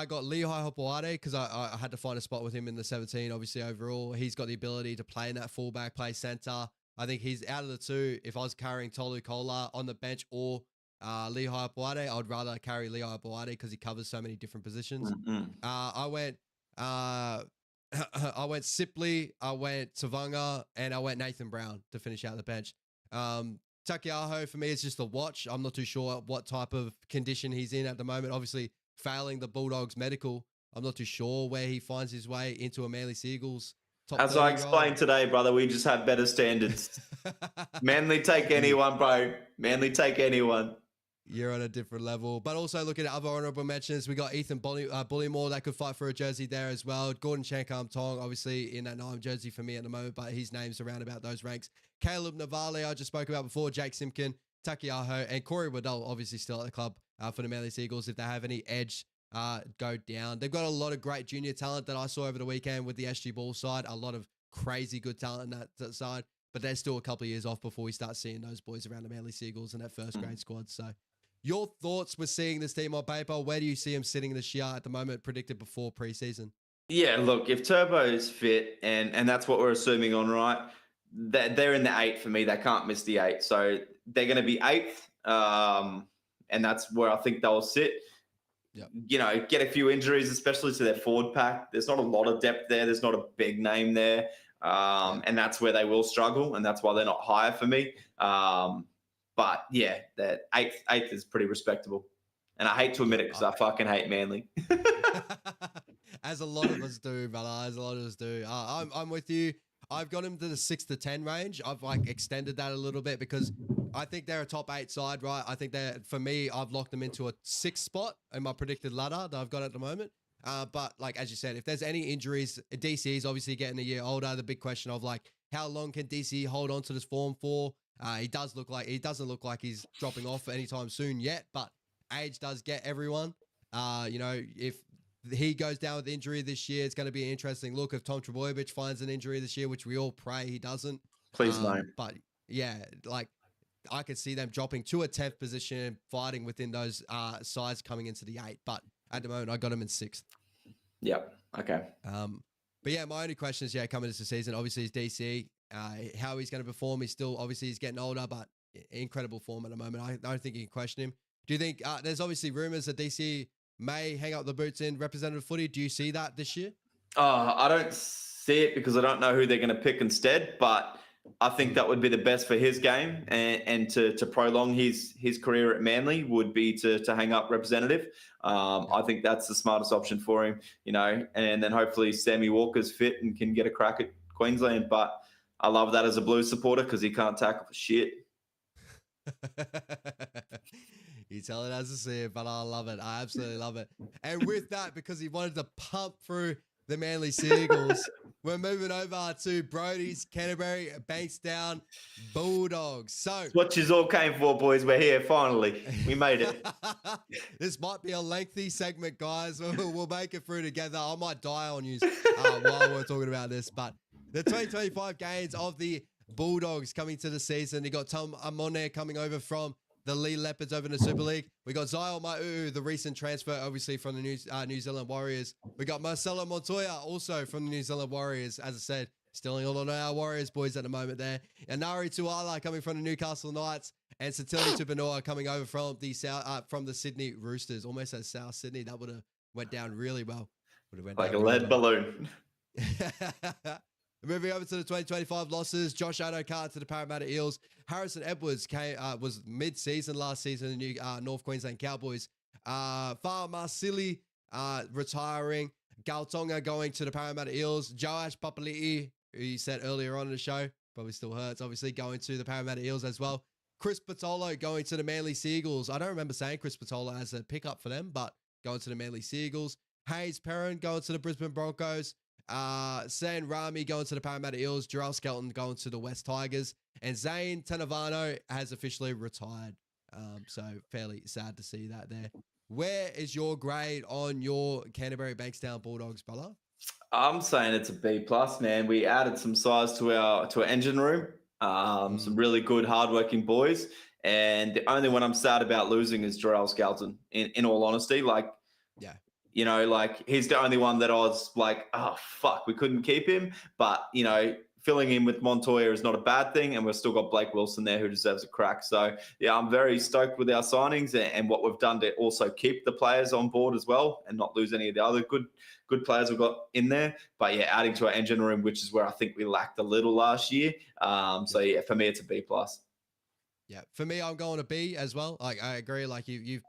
got Lehigh Hopoate because I had to find a spot with him in the 17, obviously, overall. He's got the ability to play in that fullback, play center. I think he's out of the two. If I was carrying Tolu Kola on the bench or Lehigh Hopoate, I'd rather carry Lehigh Hopoate because he covers so many different positions. I went Sipley, I went Tavanga, and I went Nathan Brown to finish out the bench. Takiaho, for me, is just a watch. I'm not too sure what type of condition he's in at the moment. Obviously, failing the Bulldogs medical, I'm not too sure where he finds his way into a Manly Seagulls top As 30 I role. explained today, brother, we just have better standards. Manly take anyone, bro. Manly take anyone. You're on a different level. But also looking at other honourable mentions, we got Ethan Bullymore that could fight for a jersey there as well. Gordon Chankam Tong, obviously in that 9 jersey for me at the moment, but his name's around about those ranks. Caleb Navale, I just spoke about before, Jake Simpkin, Takiaho, and Corey Waddell, obviously still at the club for the Manly Seagulls. If they have any edge, go down. They've got a lot of great junior talent that I saw over the weekend with the SG Ball side. A lot of crazy good talent in that side, but they're still a couple of years off before we start seeing those boys around the Manly Seagulls in that first grade squad. So your thoughts with seeing this team on paper? Where do you see him sitting this year at the moment, predicted before preseason? Yeah, look, if Turbo's fit, and that's what we're assuming on, right? They're in the 8 for me. They can't miss the 8. So they're going to be 8th, and that's where I think they'll sit. Yep. You know, get a few injuries, especially to their forward pack. There's not a lot of depth there. There's not a big name there. And that's where they will struggle, and that's why they're not higher for me. But yeah, that 8th is pretty respectable. And I hate to admit it because I fucking hate Manly. As a lot of us do, brother. As a lot of us do. I'm with you. I've got him to the 6 to 10 range. I've extended that a little bit because I think they're a top 8 side, right? I think they're, for me, I've locked them into a 6th spot in my predicted ladder that I've got at the moment. But as you said, if there's any injuries, DC is obviously getting a year older. The big question of how long can DC hold on to this form for? He doesn't look like he's dropping off anytime soon yet, but age does get everyone. If he goes down with injury this year, it's going to be an interesting look. If Tom Trbojevic finds an injury this year, which we all pray he doesn't. Please no. But yeah, I could see them dropping to a 10th position, fighting within those sides coming into the 8. But at the moment, I got him in 6th. Yep. Okay. But yeah, my only question is, coming into the season, obviously is DC. How he's going to perform. He's getting older, but incredible form at the moment. I don't think you can question him. Do you think there's obviously rumors that DC may hang up the boots in representative footy? Do you see that this year? I don't see it because I don't know who they're going to pick instead, but I think that would be the best for his game and to prolong his career at Manly would be to hang up representative. I think that's the smartest option for him, and then hopefully Sammy Walker's fit and can get a crack at Queensland. But I love that as a Blues supporter because he can't tackle for shit. You tell it as I see it, but I love it. I absolutely love it. And with that, because he wanted to pump through the Manly Seagulls, we're moving over to Brodie's Canterbury Bankstown Bulldogs. So what you all came for, boys. We're here finally. We made it. This might be a lengthy segment, guys. We'll make it through together. I might die on you while we're talking about this, but the 2025 games of the Bulldogs coming to the season. You got Tom Amone coming over from the Lee Leopards over in the Super League. We got Zion Ma'u, the recent transfer, obviously, from the New Zealand Warriors. We got Marcelo Montoya, also from the New Zealand Warriors. As I said, stealing all of our Warriors boys at the moment there. And Nari Tuala coming from the Newcastle Knights. And Satili Tupanoa coming over from the Sydney Roosters. Almost as South Sydney. That would have went down really well. Like a lead balloon. Moving over to the 2025 losses, Josh Adokar to the Parramatta Eels. Harrison Edwards was mid-season last season in the North Queensland Cowboys. Faa Marsili retiring. Galtonga going to the Parramatta Eels. Joash Papali'i, who you said earlier on in the show, probably still hurts, obviously, going to the Parramatta Eels as well. Chris Patolo going to the Manly Seagulls. I don't remember saying Chris Patolo as a pickup for them, but going to the Manly Seagulls. Hayes Perrin going to the Brisbane Broncos. San Rami going to the Parramatta Eels, Jarrell Skelton going to the West Tigers, and Zane Tanavano has officially retired. So fairly sad to see that there. Where is your grade on your Canterbury Bankstown Bulldogs, brother? I'm saying it's a B+, man. We added some size to our engine room. Some really good, hardworking boys. And the only one I'm sad about losing is Jarrell Skelton, in all honesty. You know, like he's the only one that I was like, oh fuck, we couldn't keep him. But you know, filling in with Montoya is not a bad thing, and we've still got Blake Wilson there who deserves a crack. So yeah, I'm very stoked with our signings and what we've done to also keep the players on board as well, and not lose any of the other good players we've got in there. But yeah, adding to our engine room, which is where I think we lacked a little last year. So yeah, for me, it's a B+. Yeah, for me, I'm going to B as well. Like I agree. Like you've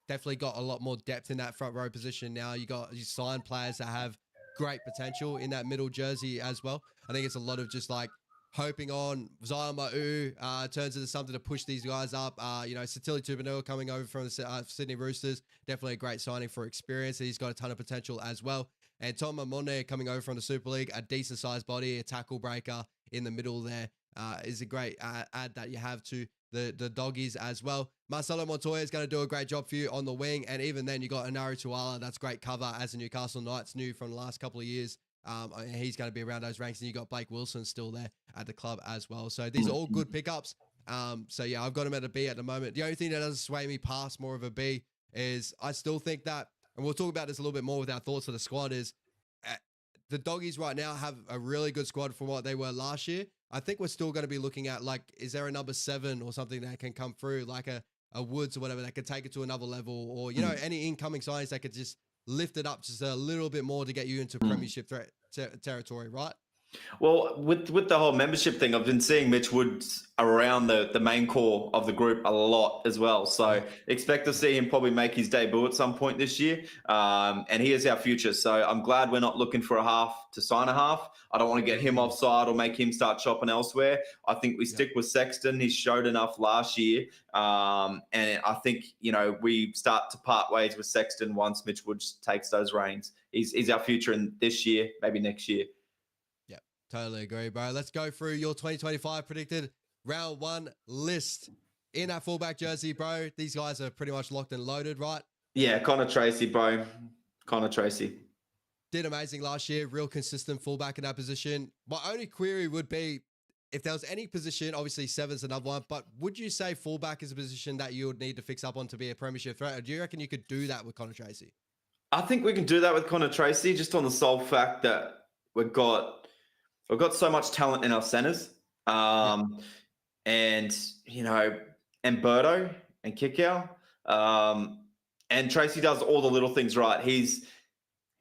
definitely got a lot more depth in that front row position now. You signed players that have great potential in that middle jersey as well. I think it's a lot of just like hoping on Zion Ma'u turns into something to push these guys up. You know, Satili Tupanua coming over from the Sydney Roosters, definitely a great signing for experience. He's got a ton of potential as well. And Tom Mamonde coming over from the Super League, a decent sized body, a tackle breaker in the middle there. Is a great add that you have to the doggies as well. Marcelo Montoya is going to do a great job for you on the wing. And even then, you got Anaru Tuala. That's great cover as the Newcastle Knights knew from the last couple of years. He's going to be around those ranks. And you got Blake Wilson still there at the club as well. So these are all good pickups. So yeah, I've got him at a B at the moment. The only thing that doesn't sway me past more of a B is I still think that, and we'll talk about this a little bit more with our thoughts of the squad, is the doggies right now have a really good squad from what they were last year. I think we're still going to be looking at, like, is there a number 7 or something that can come through, like a Woods or whatever, that could take it to another level, or, you know, any incoming signings that could just lift it up just a little bit more to get you into premiership territory, right? Well, with the whole membership thing, I've been seeing Mitch Woods around the main core of the group a lot as well. So expect to see him probably make his debut at some point this year. And he is our future. So I'm glad we're not looking for a half to sign a half. I don't want to get him offside or make him start shopping elsewhere. I think we stick with Sexton. He showed enough last year. And I think, you know, we start to part ways with Sexton once Mitch Woods takes those reins. He's our future in this year, maybe next year. Totally agree, bro. Let's go through your 2025 predicted round 1 list in that fullback jersey, bro. These guys are pretty much locked and loaded, right? Yeah, Connor Tracy, bro. Connor Tracy. Did amazing last year. Real consistent fullback in that position. My only query would be if there was any position, obviously 7's another one, but would you say fullback is a position that you would need to fix up on to be a premiership threat? Or do you reckon you could do that with Connor Tracy? I think we can do that with Connor Tracy, just on the sole fact that we've got so much talent in our centers. And, you know, and Birdo and Kickow. And Tracy does all the little things right. He's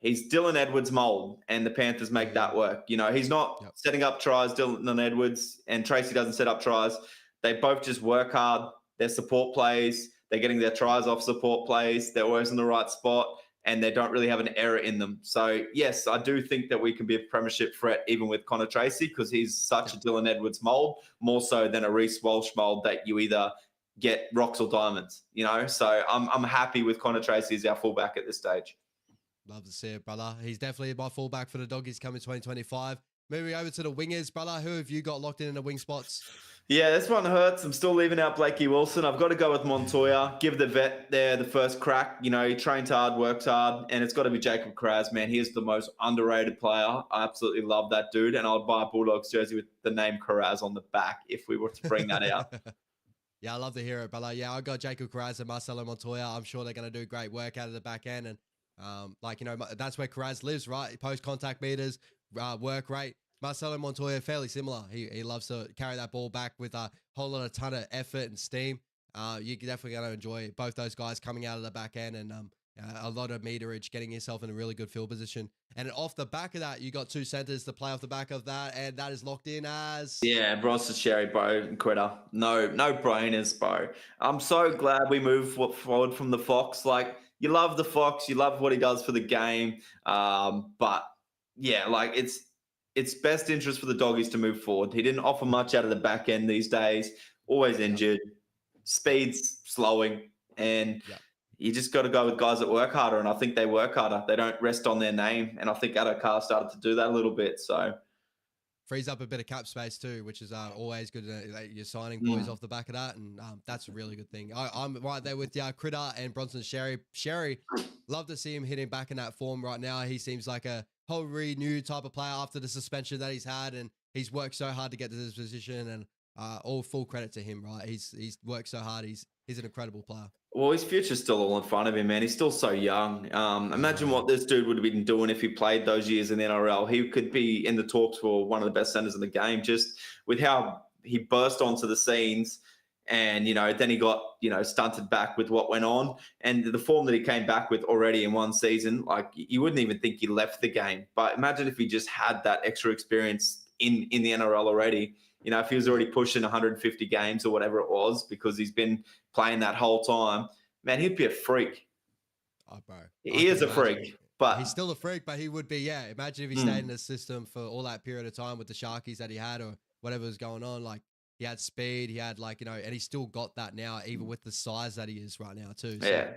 Dylan Edwards' mold, and the Panthers make that work. You know, he's not setting up tries, Dylan Edwards, and Tracy doesn't set up tries. They both just work hard. They're support plays. They're getting their tries off support plays. They're always in the right spot, and they don't really have an error in them. So, yes, I do think that we can be a premiership threat even with Connor Tracy, because he's such a Dylan Edwards mold, more so than a Reece Walsh mold that you either get rocks or diamonds, you know? So I'm happy with Connor Tracy as our fullback at this stage. Love to see it, brother. He's definitely my fullback for the Doggies coming 2025. Moving over to the wingers, brother. Who have you got locked in the wing spots? Yeah, this one hurts. I'm still leaving out Blakey Wilson. I've got to go with Montoya. Give the vet there the first crack. You know, he trains hard, works hard, and it's got to be Jacob Kiraz, man. He is the most underrated player. I absolutely love that dude, and I'll buy a Bulldogs jersey with the name Kiraz on the back if we were to bring that out. Yeah, I love to hear it, brother. Yeah, I got Jacob Kiraz and Marcelo Montoya. I'm sure they're going to do great work out of the back end, and like, you know, that's where Kiraz lives, right? Post-contact meters, work rate. Marcelo Montoya, fairly similar. He loves to carry that ball back with a whole lot of ton of effort and steam. You're definitely going to enjoy both those guys coming out of the back end, and a lot of meterage, getting yourself in a really good field position. And off the back of that, you got 2 centers to play off the back of that, and that is locked in as... Yeah, Ross Cherry, bro, and Critter. No brainers, bro. I'm so glad we moved forward from the Fox. Like, you love the Fox, you love what he does for the game, but yeah, like it's best interest for the Doggies to move forward. He didn't offer much out of the back end these days. Always injured, speed's slowing, and you just got to go with guys that work harder. And I think they work harder. They don't rest on their name. And I think Adokar started to do that a little bit. So frees up a bit of cap space too, which is always good. You're signing boys off the back of that, and that's a really good thing. I'm right there with Critter and Bronson Sherry. Sherry, love to see him hitting back in that form right now. He seems like a whole renewed type of player after the suspension that he's had, and he's worked so hard to get to this position, and all full credit to him, right? He's worked so hard. He's he's an incredible player. Well, his future's still all in front of him, man. He's still so young. Imagine what this dude would have been doing if he played those years in the NRL. He could be in the talks for one of the best centers in the game, just with how he burst onto the scenes. And, then he got, stunted back with what went on. And the form that he came back with already in one season, like, you wouldn't even think he left the game. But imagine if he just had that extra experience in the NRL already. If he was already pushing 150 games or whatever it was, because he's been playing that whole time, man, he'd be a freak. Oh, bro. He is a freak. But he's still a freak, but he would be, yeah. Imagine if he stayed in the system for all that period of time with the Sharkies that he had or whatever was going on. Like, he had speed, he had and he's still got that now, even with the size that he is right now too. So, yeah.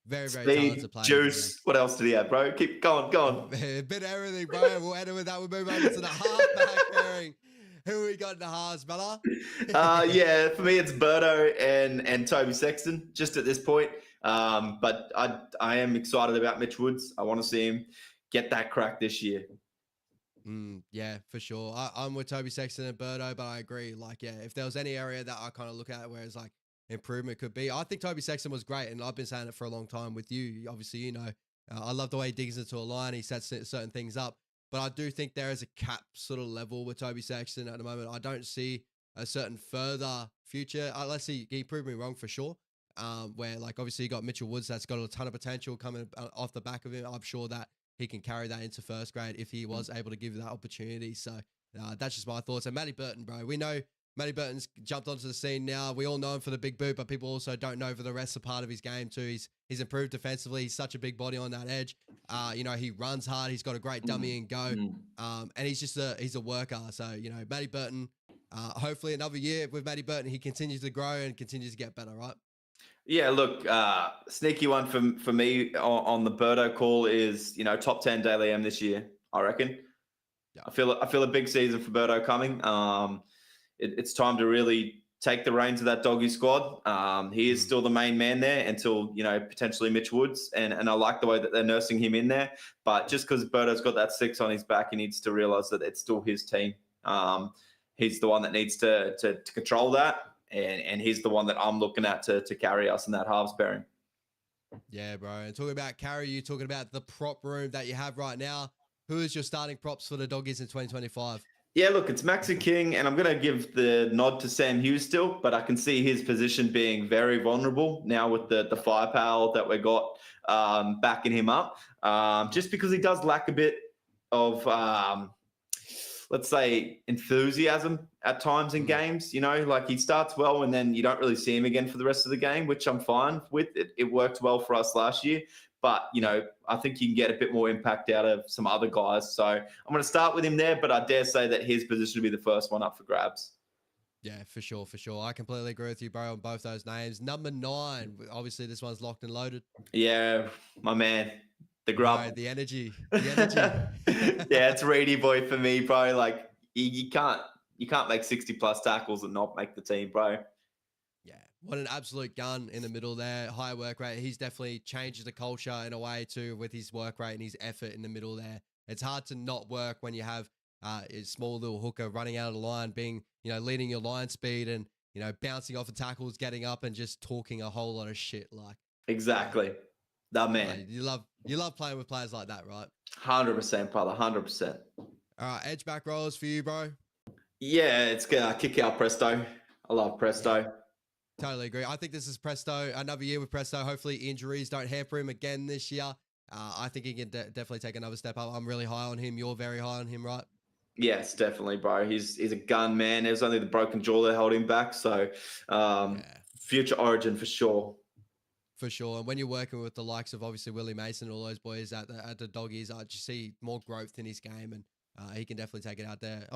Very, very Speed, talented player. juice. What else did he have, bro? Keep going, go on. A bit of everything, bro. We'll end it with that. We'll move over to the halfback pairing. Who we got in the halves, brother? Yeah, for me it's Birdo and Toby Sexton just at this point. But I am excited about Mitch Woods. I want to see him get that crack this year. Yeah, for sure. I'm with Toby Sexton and Birdo, but I agree. Like, yeah, if there was any area that I kind of look at where it's like improvement could be, I think Toby Sexton was great, and I've been saying it for a long time with you. Obviously, I love the way he digs into a line. He sets certain things up, but I do think there is a cap sort of level with Toby Sexton at the moment. I don't see a certain further future. Let's see, he proved me wrong for sure. Where like obviously you got Mitchell Woods that's got a ton of potential coming off the back of him. I'm sure that he can carry that into first grade if he was able to give that opportunity. So that's just my thoughts. And Matty Burton, bro, we know Matty Burton's jumped onto the scene now. We all know him for the big boot, but people also don't know for the rest of part of his game too. He's improved defensively. He's such a big body on that edge. He runs hard. He's got a great dummy and go. And he's a worker. So, Matty Burton, hopefully another year with Matty Burton, he continues to grow and continues to get better, right? Yeah, look, sneaky one for me on the Birdo call is, top 10 Daily M this year, I reckon. Yeah. I feel a big season for Birdo coming. It's time to really take the reins of that doggy squad. He is still the main man there until, potentially Mitch Woods. And I like the way that they're nursing him in there. But just because Birdo's got that 6 on his back, he needs to realize that it's still his team. He's the one that needs to control that. And he's the one that I'm looking at to carry us in that halves pairing. Yeah, bro. And talking about carry, you talking about the prop room that you have right now. Who is your starting props for the Doggies in 2025? Yeah, look, it's Maxi King, and I'm going to give the nod to Sam Hughes still, but I can see his position being very vulnerable now with the firepower that we got backing him up, just because he does lack a bit of, let's say, enthusiasm at times in games. Like he starts well and then you don't really see him again for the rest of the game, which I'm fine with. It worked well for us last year. But, I think you can get a bit more impact out of some other guys. So I'm going to start with him there, but I dare say that his position will be the first one up for grabs. Yeah, for sure. I completely agree with you, bro, on both those names. Number 9, obviously this one's locked and loaded. Yeah, my man. The grub. Bro, the energy. Yeah, it's Reedy boy for me, bro. Like, you can't make 60-plus tackles and not make the team, bro. Yeah, what an absolute gun in the middle there. High work rate. He's definitely changed the culture in a way too with his work rate and his effort in the middle there. It's hard to not work when you have a small little hooker running out of the line, being, leading your line speed and, bouncing off the tackles, getting up and just talking a whole lot of shit. Like, exactly. That man. You love playing with players like that, right? 100%, brother. 100%. All right, edge back rolls for you, bro. Yeah, it's kick out Presto. I love Presto. Yeah. Totally agree. I think this is Presto, another year with Presto. Hopefully injuries don't hamper him again this year. I think he can definitely take another step up. I'm really high on him. You're very high on him, right? Yes, definitely, bro. He's a gun, man. There's only the broken jaw that held him back. So future origin for sure. For sure. And when you're working with the likes of obviously Willie Mason and all those boys at the Doggies, I just see more growth in his game and he can definitely take it out there.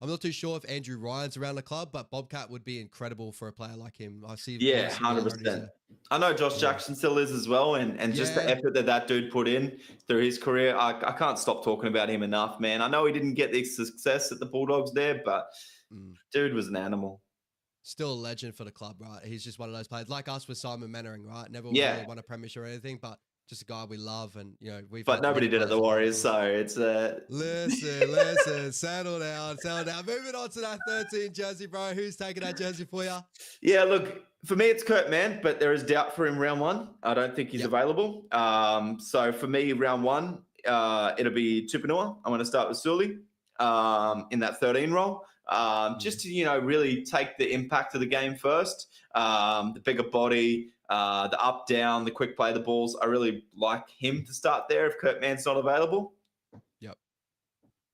I'm not too sure if Andrew Ryan's around the club, but Bobcat would be incredible for a player like him. I see. Yeah, 100%. I know Josh Jackson still is as well. And just the effort that dude put in through his career, I can't stop talking about him enough, man. I know he didn't get the success at the Bulldogs there, but dude was an animal. Still a legend for the club, right? He's just one of those players like us with Simon Mannering, right? Never really won a premiership or anything, but just a guy we love, and But nobody did at the Warriors, so it's Listen, settle down. Moving on to that 13 jersey, bro. Who's taking that jersey for you? Yeah, look, For me, it's Kurt Mann, but there is doubt for him round one. I don't think he's available. So for me, round one, it'll be Tupanua. I'm going to start with Sully in that 13 role. Just to, really take the impact of the game first. The bigger body, the up, down, the quick play, the balls. I really like him to start there if Kurt Mann's not available. Yep.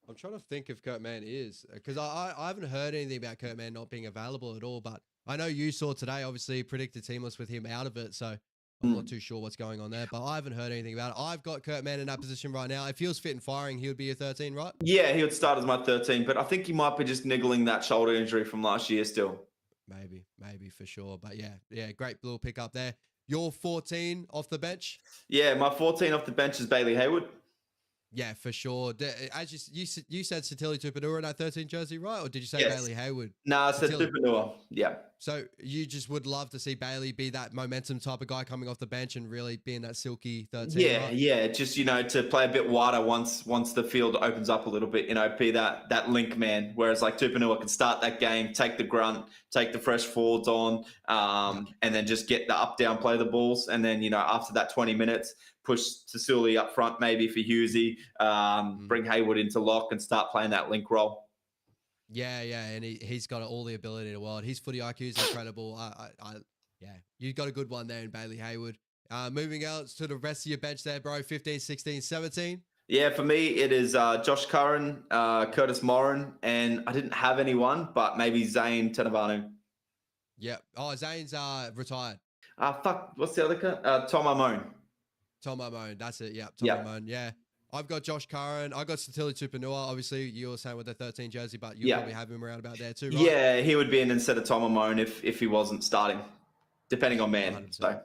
I'm trying to think if Kurt Mann is, because I haven't heard anything about Kurt Mann not being available at all, but I know you saw today, obviously, predicted teamless with him out of it, so I'm not too sure what's going on there, but I haven't heard anything about it. I've got Kurt Mann in that position right now. If he was fit and firing, he would be a 13, right? Yeah, he would start as my 13, but I think he might be just niggling that shoulder injury from last year still. Maybe for sure. But yeah, great little pick up there. Your 14 off the bench? Yeah, my 14 off the bench is Bailey Hayward. Yeah, for sure. As you said Satili Tupanua in that 13 jersey, right? Or did you say Bailey Hayward? No, I said Tupanua. Yeah. So you just would love to see Bailey be that momentum type of guy coming off the bench and really being that silky 13. Yeah, right? yeah. Just, to play a bit wider once the field opens up a little bit, be that link man. Whereas like Tupanua can start that game, take the grunt, take the fresh forwards on, and then just get the up, down, play the balls. And then, after that 20 minutes, push Sasuli up front maybe for Hughesy, bring Hayward into lock and start playing that link role. Yeah, and he's got all the ability in the world. His footy IQ is incredible. You got a good one there in Bailey Hayward. Moving out to the rest of your bench there, bro, 15, 16, 17. Yeah, for me, it is Josh Curran, Curtis Moran, and I didn't have anyone, but maybe Zane Tenavanu. Yeah. Oh, Zane's retired. What's the other guy? Tom Amone. Tom Amone, that's it. Yeah, Tom Amone. Yeah. I've got Josh Curran. I got Satili Tupanua. Obviously, you were saying with the 13 jersey, but you probably have him around about there too, right? Yeah, he would be in instead of Tom Amone if he wasn't starting, depending on man. 100%. So.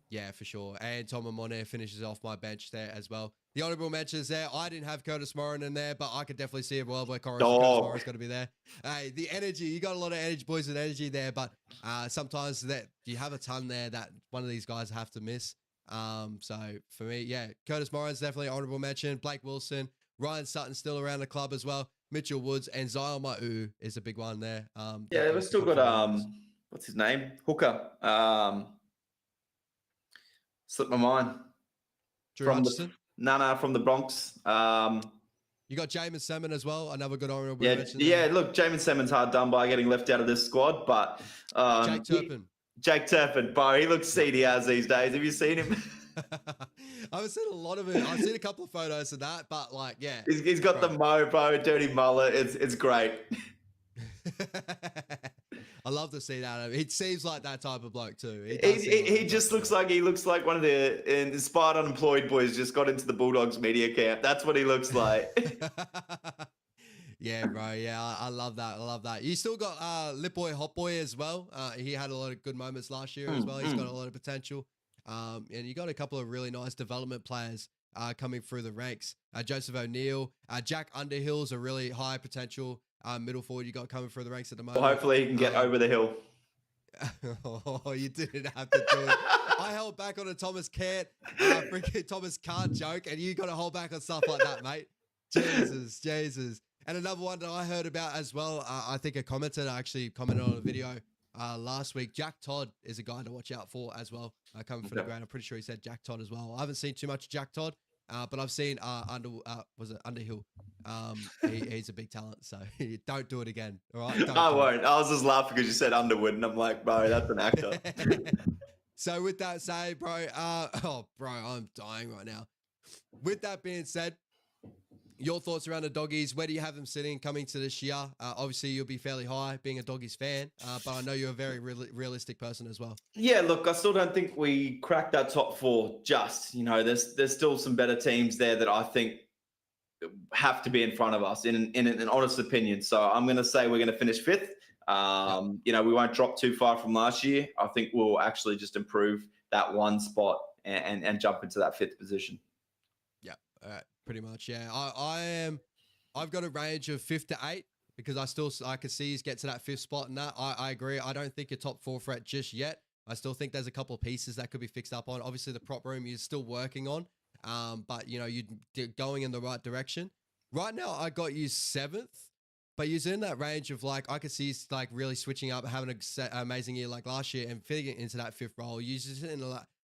Yeah, for sure. And Tom Amone finishes off my bench there as well. The honourable mentions there. I didn't have Curtis Moran in there, but I could definitely see a world where Curtis Moran's got to be there. Hey, the energy. You got a lot of energy, boys, and energy there, but sometimes that you have a ton there that one of these guys have to miss. So for me, Curtis Moran's definitely honourable mention. Blake Wilson, Ryan Sutton still around the club as well. Mitchell Woods and Zion Ma'u is a big one there. We've still got what's his name? Hooker. Slipped my mind. Drew Hutchison? From the Bronx. You got Jamin Salmon as well, another good honourable mention. Yeah, look, Jamin Salmon's hard done by getting left out of this squad, but Jake Turpin, bro, he looks seedy as these days. Have you seen him? I haven't seen a lot of it. I've seen a couple of photos of that, but he's got the mo, bro, dirty mullet. It's great. I love to see that. It seems like that type of bloke too. He just looks like one of the inspired unemployed boys just got into the Bulldogs media camp. That's what he looks like. Yeah, bro. Yeah, I love that. I love that. You still got Lip Boy Hot Boy as well. He had a lot of good moments last year as well. He's got a lot of potential. And you got a couple of really nice development players coming through the ranks. Joseph O'Neill, Jack Underhill's a really high potential middle forward you got coming through the ranks at the moment. Well, hopefully he can get over the hill. Oh, you didn't have to do it. I held back on a Thomas Cant, freaking Thomas Cant joke, and you got to hold back on stuff like that, mate. Jesus. And another one that I heard about as well, I think a commentator actually commented on a video last week. Jack Todd is a guy to watch out for as well, coming from the ground. I'm pretty sure he said Jack Todd as well. I haven't seen too much of Jack Todd, but I've seen Underhill. He's a big talent, so don't do it again. All right? I won't. I was just laughing because you said Underwood, and I'm like, bro, that's an actor. So with that said, bro, I'm dying right now. With that being said, your thoughts around the Doggies? Where do you have them sitting coming to this year? Obviously, you'll be fairly high being a Doggies fan, but I know you're a very realistic person as well. Yeah, look, I still don't think we cracked that top four just. There's still some better teams there that I think have to be in front of us in an honest opinion. So I'm going to say we're going to finish fifth. We won't drop too far from last year. I think we'll actually just improve that one spot and jump into that fifth position. Yeah, pretty much. Yeah, I've got a range of 5 to 8 because I can see us get to that fifth spot, and that I agree. I don't think you're top four threat just yet. I still think there's a couple of pieces that could be fixed up on. Obviously, the prop room you're still working on, but you're going in the right direction. Right now, I got you 7th. But you're in that range of like, I could see he's like really switching up, having an amazing year like last year and fitting into that 5th role. You're just in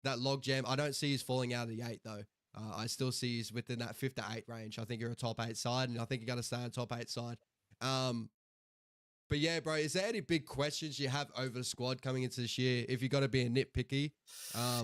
that log jam. I don't see he's falling out of the 8 though. I still see he's within that 5th to 8 range. I think you're a top 8 side, and I think you're going to stay on top 8 side. But yeah, bro, is there any big questions you have over the squad coming into this year? If you got to be a nitpicky,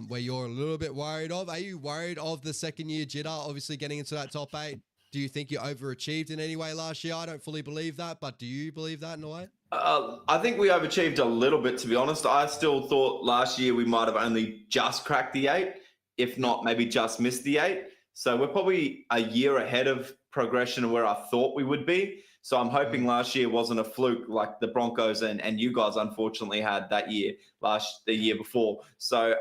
where you're a little bit worried of, are you worried of the second year jitter, obviously getting into that top 8? Do you think you overachieved in any way last year? I don't fully believe that, but do you believe that in a way? I think we overachieved a little bit, to be honest. I still thought last year we might have only just cracked the 8, if not maybe just missed the 8. So we're probably a year ahead of progression of where I thought we would be. So I'm hoping last year wasn't a fluke like the Broncos and you guys unfortunately had that year, the year before. So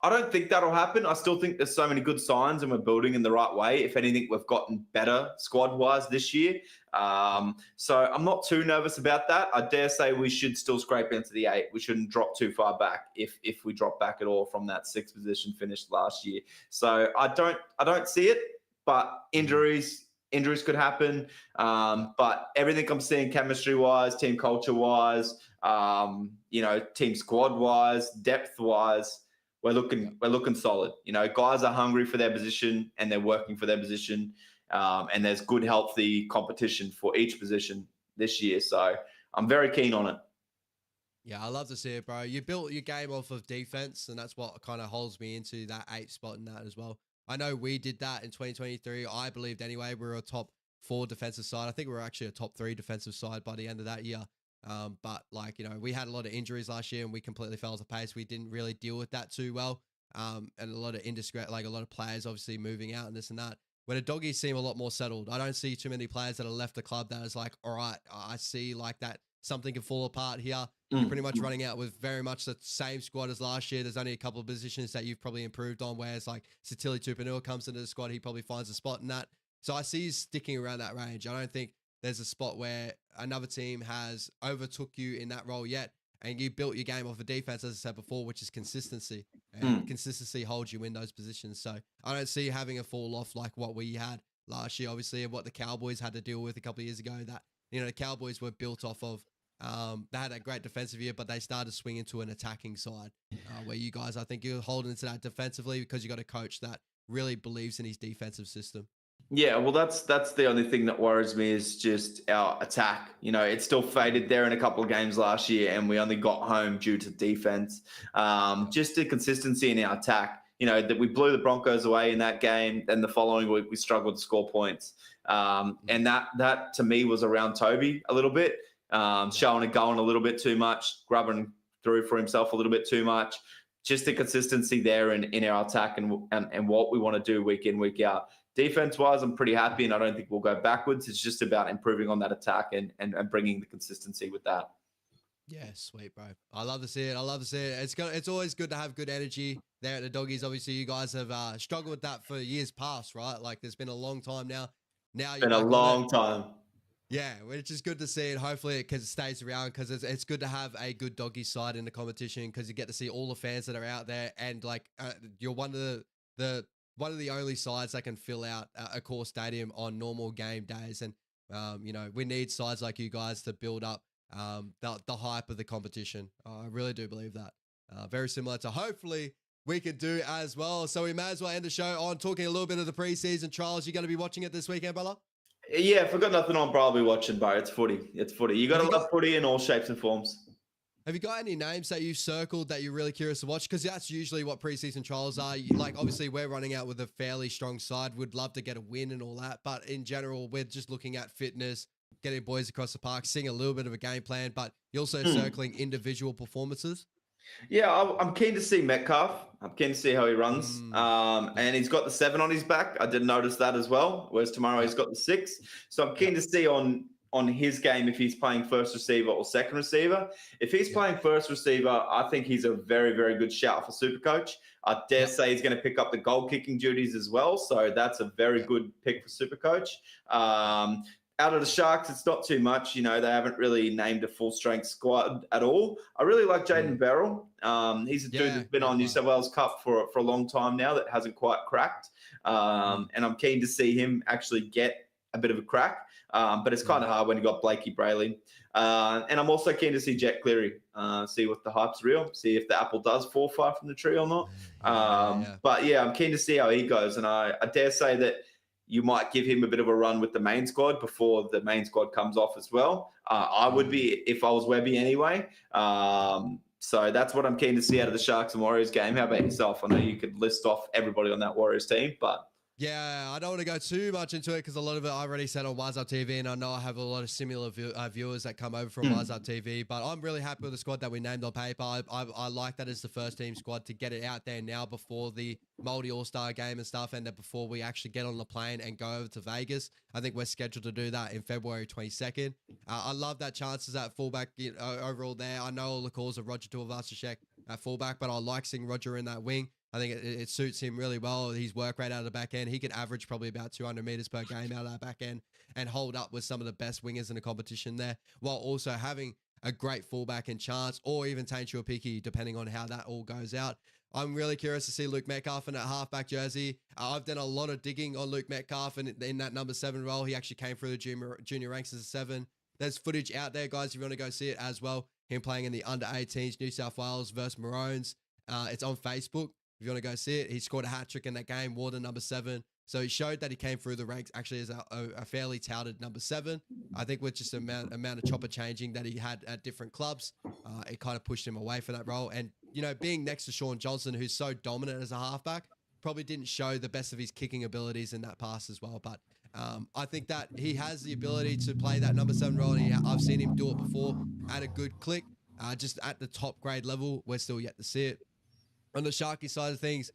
I don't think that'll happen. I still think there's so many good signs and we're building in the right way. If anything, we've gotten better squad-wise this year. So I'm not too nervous about that. I dare say we should still scrape into the 8. We shouldn't drop too far back if we drop back at all from that 6th position finished last year. So I don't see it, but injuries could happen. But everything I'm seeing chemistry-wise, team culture-wise, team squad-wise, depth-wise, we're looking solid. Guys are hungry for their position and they're working for their position. And there's good, healthy competition for each position this year. So I'm very keen on it. Yeah, I love to see it, bro. You built your game off of defense, and that's what kind of holds me into that 8 spot in that as well. I know we did that in 2023. I believed anyway we were a top 4 defensive side. I think we were actually a top 3 defensive side by the end of that year. But we had a lot of injuries last year and we completely fell off pace. We didn't really deal with that too well. And a lot of indiscreet, a lot of players obviously moving out and this and that. Where the Doggies seem a lot more settled. I don't see too many players that have left the club that is like, all right, I see like that something can fall apart here. You're pretty much running out with very much the same squad as last year. There's only a couple of positions that you've probably improved on, whereas like Satili Tupanua comes into the squad, he probably finds a spot in that. So I see he's sticking around that range. I don't think there's a spot where another team has overtook you in that role yet. And you built your game off of defense, as I said before, which is consistency. And consistency holds you in those positions. So I don't see having a fall off like what we had last year, obviously, and what the Cowboys had to deal with a couple of years ago. That, the Cowboys were built off of, they had a great defensive year, but they started swinging to an attacking side, where you guys, I think you're holding to that defensively because you got a coach that really believes in his defensive system. Yeah, well, that's the only thing that worries me is just our attack. It still faded there in a couple of games last year, and we only got home due to defense. Just the consistency in our attack. That we blew the Broncos away in that game. Then the following week we struggled to score points, and that to me was around Toby a little bit, showing and going a little bit too much, grubbing through for himself a little bit too much. Just the consistency there in our attack and what we want to do week in, week out. Defense-wise, I'm pretty happy, and I don't think we'll go backwards. It's just about improving on that attack and bringing the consistency with that. Yeah, sweet, bro. I love to see it. It's always good to have good energy there at the Doggies. Obviously, you guys have struggled with that for years past, right? Like, there's been a long time now. It's been a long time. Yeah, which is good to see, and hopefully it stays around because it's good to have a good Doggy side in the competition because you get to see all the fans that are out there, and you're one of the only sides that can fill out a core stadium on normal game days. And, we need sides like you guys to build up the hype of the competition. I really do believe that. Very similar to hopefully we could do as well. So we may as well end the show on talking a little bit of the preseason trials. You're going to be watching it this weekend, brother? Yeah, if I've got nothing on, bro, I'll be watching, bro. It's footy. You got to love footy in all shapes and forms. Have you got any names that you've circled that you're really curious to watch? Because that's usually what preseason trials are. Obviously, we're running out with a fairly strong side. We'd love to get a win and all that. But in general, we're just looking at fitness, getting boys across the park, seeing a little bit of a game plan. But you're also circling individual performances. Yeah, I'm keen to see Metcalf. I'm keen to see how he runs. And he's got the 7 on his back. I did notice that as well. Whereas tomorrow he's got the 6. So I'm keen to see on his game if he's playing first receiver or second receiver. If he's playing first receiver, I think he's a very, very good shout for Supercoach. I dare say he's going to pick up the goal kicking duties as well. So that's a very good pick for Supercoach. Out of the Sharks, it's not too much. They haven't really named a full-strength squad at all. I really like Jaden Berrell. He's a dude that's been on New South Wales Cup for a long time now that hasn't quite cracked. And I'm keen to see him actually get a bit of a crack. But it's kind of hard when you got Blakey Brayley. And I'm also keen to see Jet Cleary, see what the hype's real, see if the apple does fall far from the tree or not. But yeah, I'm keen to see how he goes. And I dare say that you might give him a bit of a run with the main squad before the main squad comes off as well. I would be if I was Webby anyway. So that's what I'm keen to see out of the Sharks and Warriors game. How about yourself? I know you could list off everybody on that Warriors team, but... Yeah, I don't want to go too much into it because a lot of it I already said on Wise Up TV, and I know I have a lot of similar viewers that come over from Wise Up TV. But I'm really happy with the squad that we named on paper. I like that as the first team squad to get it out there now before the Multi All-Star game and stuff, and then before we actually get on the plane and go over to Vegas. I think we're scheduled to do that in February 22nd. I love that chances at fullback overall there. I know all the calls of Roger Tuivasa-Sheck at fullback, but I like seeing Roger in that wing. I think it suits him really well. His work rate out of the back end. He could average probably about 200 meters per game out of that back end and hold up with some of the best wingers in the competition there, while also having a great fullback in Chance or even Tane Tuapiki, depending on how that all goes out. I'm really curious to see Luke Metcalf in that halfback jersey. I've done a lot of digging on Luke Metcalf and in that number 7 role. He actually came through the junior ranks as a 7. There's footage out there, guys, if you want to go see it as well. Him playing in the under 18s, New South Wales versus Maroons. It's on Facebook. If you want to go see it, he scored a hat-trick in that game, wore the number 7. So he showed that he came through the ranks actually as a fairly touted number 7. I think with just the amount of chopper changing that he had at different clubs, it kind of pushed him away for that role. And, you know, being next to Sean Johnson, who's so dominant as a halfback, probably didn't show the best of his kicking abilities in that pass as well. But I think that he has the ability to play that number 7 role. And I've seen him do it before at a good click. Just at the top grade level, we're still yet to see it. On the Sharky side of things,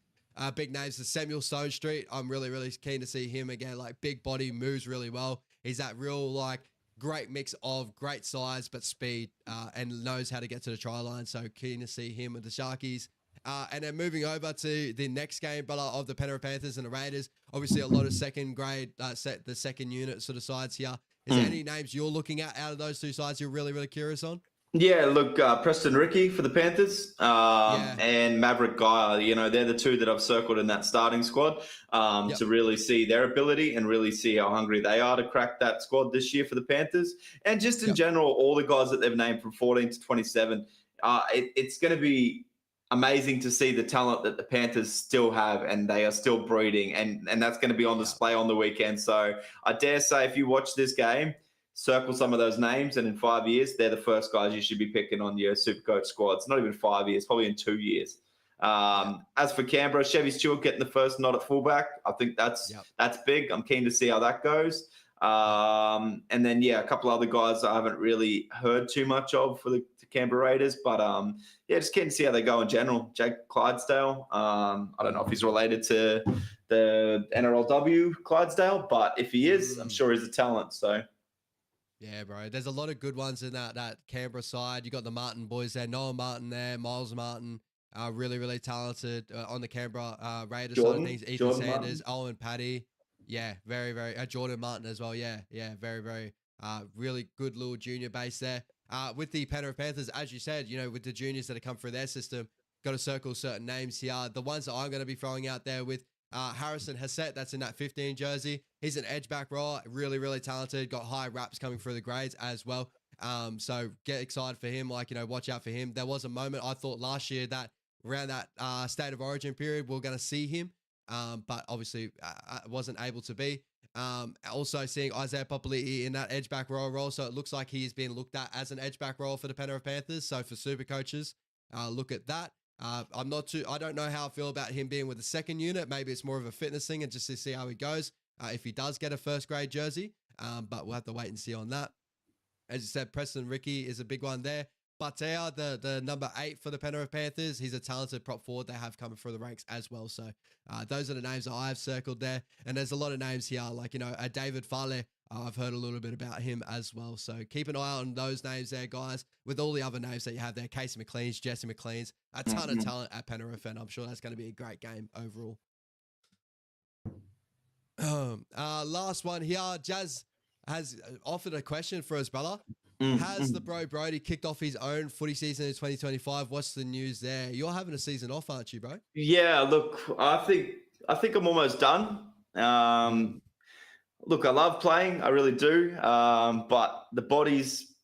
big names, the Samuel Stone Street. I'm really, really keen to see him again. Like, big body, moves really well. He's that real, like, great mix of great size but speed and knows how to get to the try line. So keen to see him with the Sharkies. And then moving over to the next game, brother, of the Penrith Panthers and the Raiders. Obviously, a lot of second grade, the second unit sort of sides here. Is there any names you're looking at out of those two sides you're really, really curious on? Yeah, look, Preston Ricky for the Panthers and Maverick Guy. You know, they're the two that I've circled in that starting squad to really see their ability and really see how hungry they are to crack that squad this year for the Panthers. And just in general, all the guys that they've named from 14 to 27, it's going to be amazing to see the talent that the Panthers still have, and they are still breeding, and that's going to be on display on the weekend. So I dare say if you watch this game, circle some of those names, and in 5 years, they're the first guys you should be picking on your Supercoach squads. Not even 5 years, probably in 2 years. As for Canberra, Chevy Stewart getting the first nod at fullback, I think that's big. I'm keen to see how that goes. And then, a couple other guys I haven't really heard too much of for the Canberra Raiders, but just keen to see how they go in general. Jake Clydesdale, I don't know if he's related to the NRLW Clydesdale, but if he is, I'm sure he's a talent, so... Yeah, bro. There's a lot of good ones in that Canberra side. You got the Martin boys there, Noah Martin there, Miles Martin, really, really talented on the Canberra Raiders side of things. Ethan Sanders, Martin. Owen Paddy. Yeah, very, very. Jordan Martin as well. Yeah, very, very. Really good little junior base there. With the Penrith Panthers, as you said, you know, with the juniors that have come through their system, got to circle certain names here. The ones that I'm going to be throwing out there with Harrison Hassett, that's in that 15 jersey. He's an edge back rower, really, really talented, got high raps coming through the grades as well. So get excited for him, like, you know, watch out for him. There was a moment I thought last year that around that State of Origin period, we're going to see him, but obviously wasn't able to be. Also seeing Isaiah Papali'i in that edge back rower role, so it looks like he is being looked at as an edge back role for the Penrith Panthers. So for super coaches, look at that. I don't know how I feel about him being with the second unit. Maybe it's more of a fitness thing and just to see how he goes. If he does get a first grade jersey, but we'll have to wait and see on that. As you said, Preston Ricky is a big one there. Batea, the number 8 for the Penrith Panthers, he's a talented prop forward they have coming through the ranks as well. So those are the names that I've circled there. And there's a lot of names here, like, you know, David Fale. I've heard a little bit about him as well. So keep an eye on those names there, guys, with all the other names that you have there. Casey McLean's, Jesse McLean's, a ton of talent at Penrith, and I'm sure that's going to be a great game overall. Last one here. Jazz has offered a question for us, brother. Has the BRODIE kicked off his own footy season in 2025? What's the news there? You're having a season off, aren't you, bro? Yeah, look, I think I'm almost done. Look, I love playing, I really do, but the body's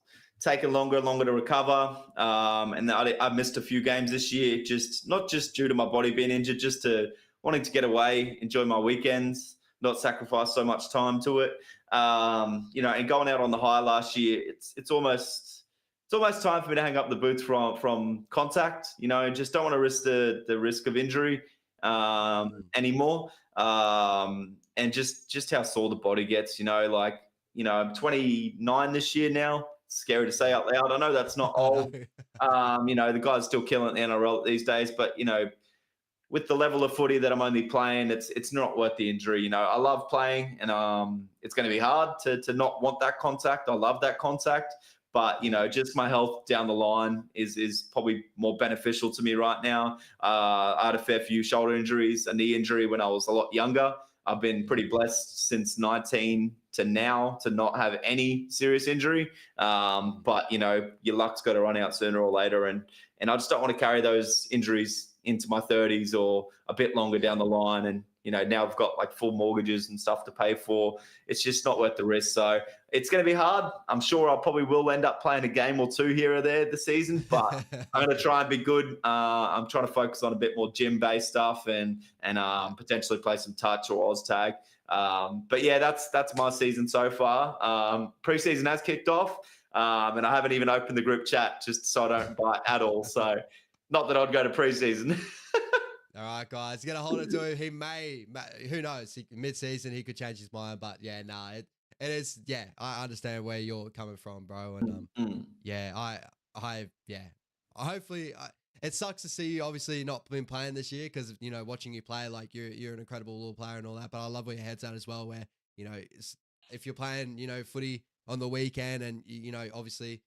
taken longer and longer to recover, and I missed a few games this year, not just due to my body being injured, just to wanting to get away, enjoy my weekends, not sacrifice so much time to it. And going out on the high last year, it's almost time for me to hang up the boots from contact. Just don't want to risk the risk of injury anymore. And just how sore the body gets, I'm 29 this year now. It's scary to say out loud. I know that's not old. The guy's still killing the NRL these days, but with the level of footy that I'm only playing, it's not worth the injury. I love playing, and it's going to be hard to not want that contact. I love that contact, but just my health down the line is probably more beneficial to me right now. I had a fair few shoulder injuries, a knee injury when I was a lot younger. I've been pretty blessed since 19 to now to not have any serious injury. But your luck's got to run out sooner or later, and I just don't want to carry those injuries into my 30s or a bit longer down the line. And now I've got like full mortgages and stuff to pay for. It's just not worth the risk. So it's going to be hard. I'm sure I probably will end up playing a game or two here or there this season, but I'm going to try and be good. I'm trying to focus on a bit more gym-based stuff and potentially play some touch or Oz tag. But yeah, that's my season so far. Preseason has kicked off, and I haven't even opened the group chat just so I don't bite at all. So not that I'd go to preseason. All right, guys, gonna hold it to him. He may who knows? Mid-season, he could change his mind. But yeah, it is. Yeah, I understand where you're coming from, bro. And hopefully, it sucks to see you obviously not been playing this year because watching you play, like you're an incredible little player and all that. But I love where your head's at as well. Where if you're playing footy on the weekend and obviously.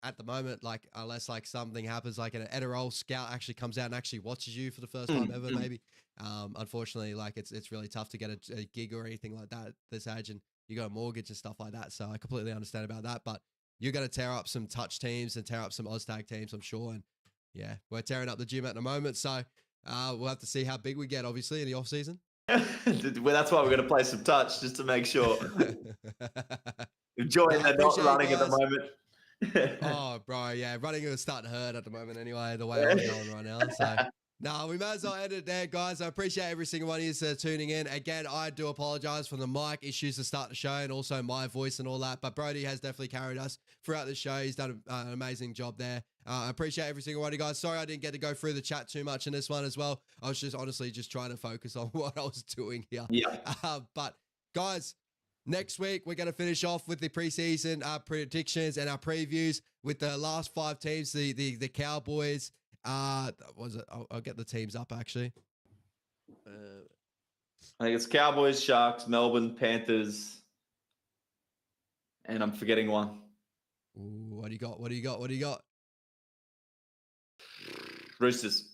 At the moment, like unless like something happens, like an NRL scout actually comes out and actually watches you for the first time ever, maybe. Unfortunately, like it's really tough to get a gig or anything like that at this age, and you got a mortgage and stuff like that. So I completely understand about that. But you're going to tear up some touch teams and tear up some Oztag teams, I'm sure. And yeah, we're tearing up the gym at the moment, so we'll have to see how big we get, obviously, in the off season. Well, that's why we're going to play some touch just to make sure. Enjoying that not running at the moment. Oh, bro, yeah, running is starting to hurt at the moment anyway, the way I'm going right now. So, no, we might as well end it there, guys. I appreciate every single one of you tuning in. Again, I do apologize for the mic issues to start the show and also my voice and all that, but Brodie has definitely carried us throughout the show. He's done an amazing job there. I appreciate every single one of you guys. Sorry I didn't get to go through the chat too much in this one as well. I was just honestly just trying to focus on what I was doing here. Yeah. But, guys, next week, we're going to finish off with the preseason predictions and our previews with the last 5 teams, the Cowboys. Was it? I'll get the teams up, actually. I think it's Cowboys, Sharks, Melbourne, Panthers, and I'm forgetting one. Ooh, what do you got? Roosters.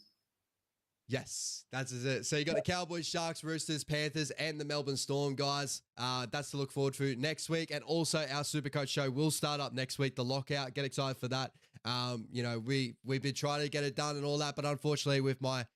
Yes, that's it. So you got the Cowboys, Sharks, Roosters, Panthers, and the Melbourne Storm, guys. That's to look forward to next week. And also our Supercoach show will start up next week, the lockout. Get excited for that. We've been trying to get it done and all that, but unfortunately with my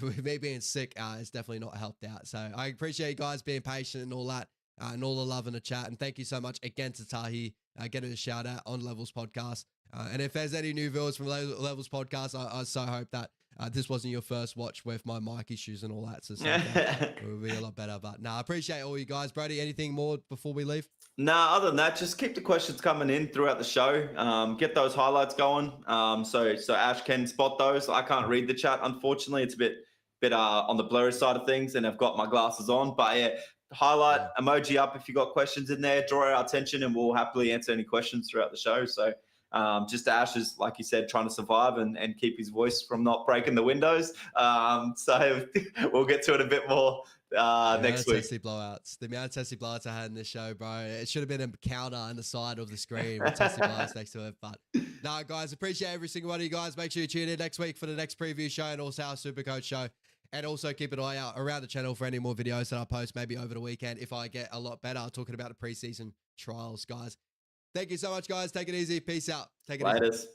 with me being sick, it's definitely not helped out. So I appreciate you guys being patient and all that, and all the love in the chat. And thank you so much again to Tahi. Getting a shout out on Levels Podcast. And if there's any new viewers from Levels Podcast, I so hope that this wasn't your first watch with my mic issues and all that. So it will be a lot better. But no, I appreciate all you guys. Brodie, anything more before we leave? No, other than that, just keep the questions coming in throughout the show. Get those highlights going. So Ash can spot those. I can't read the chat, unfortunately. It's a bit on the blurry side of things, and I've got my glasses on. But yeah, highlight emoji up if you got questions in there. Draw our attention, and we'll happily answer any questions throughout the show. So just Ash is, like you said, trying to survive and keep his voice from not breaking the windows. So we'll get to it a bit more next week. Tessie blowouts. The amount of Tessie blowouts I had in this show, bro. It should have been a counter on the side of the screen with Tessie blowouts next to it. But no, guys, appreciate every single one of you guys. Make sure you tune in next week for the next preview show and also our Supercoach show. And also keep an eye out around the channel for any more videos that I post maybe over the weekend if I get a lot better talking about the preseason trials, guys. Thank you so much, guys. Take it easy. Peace out. Take it easy.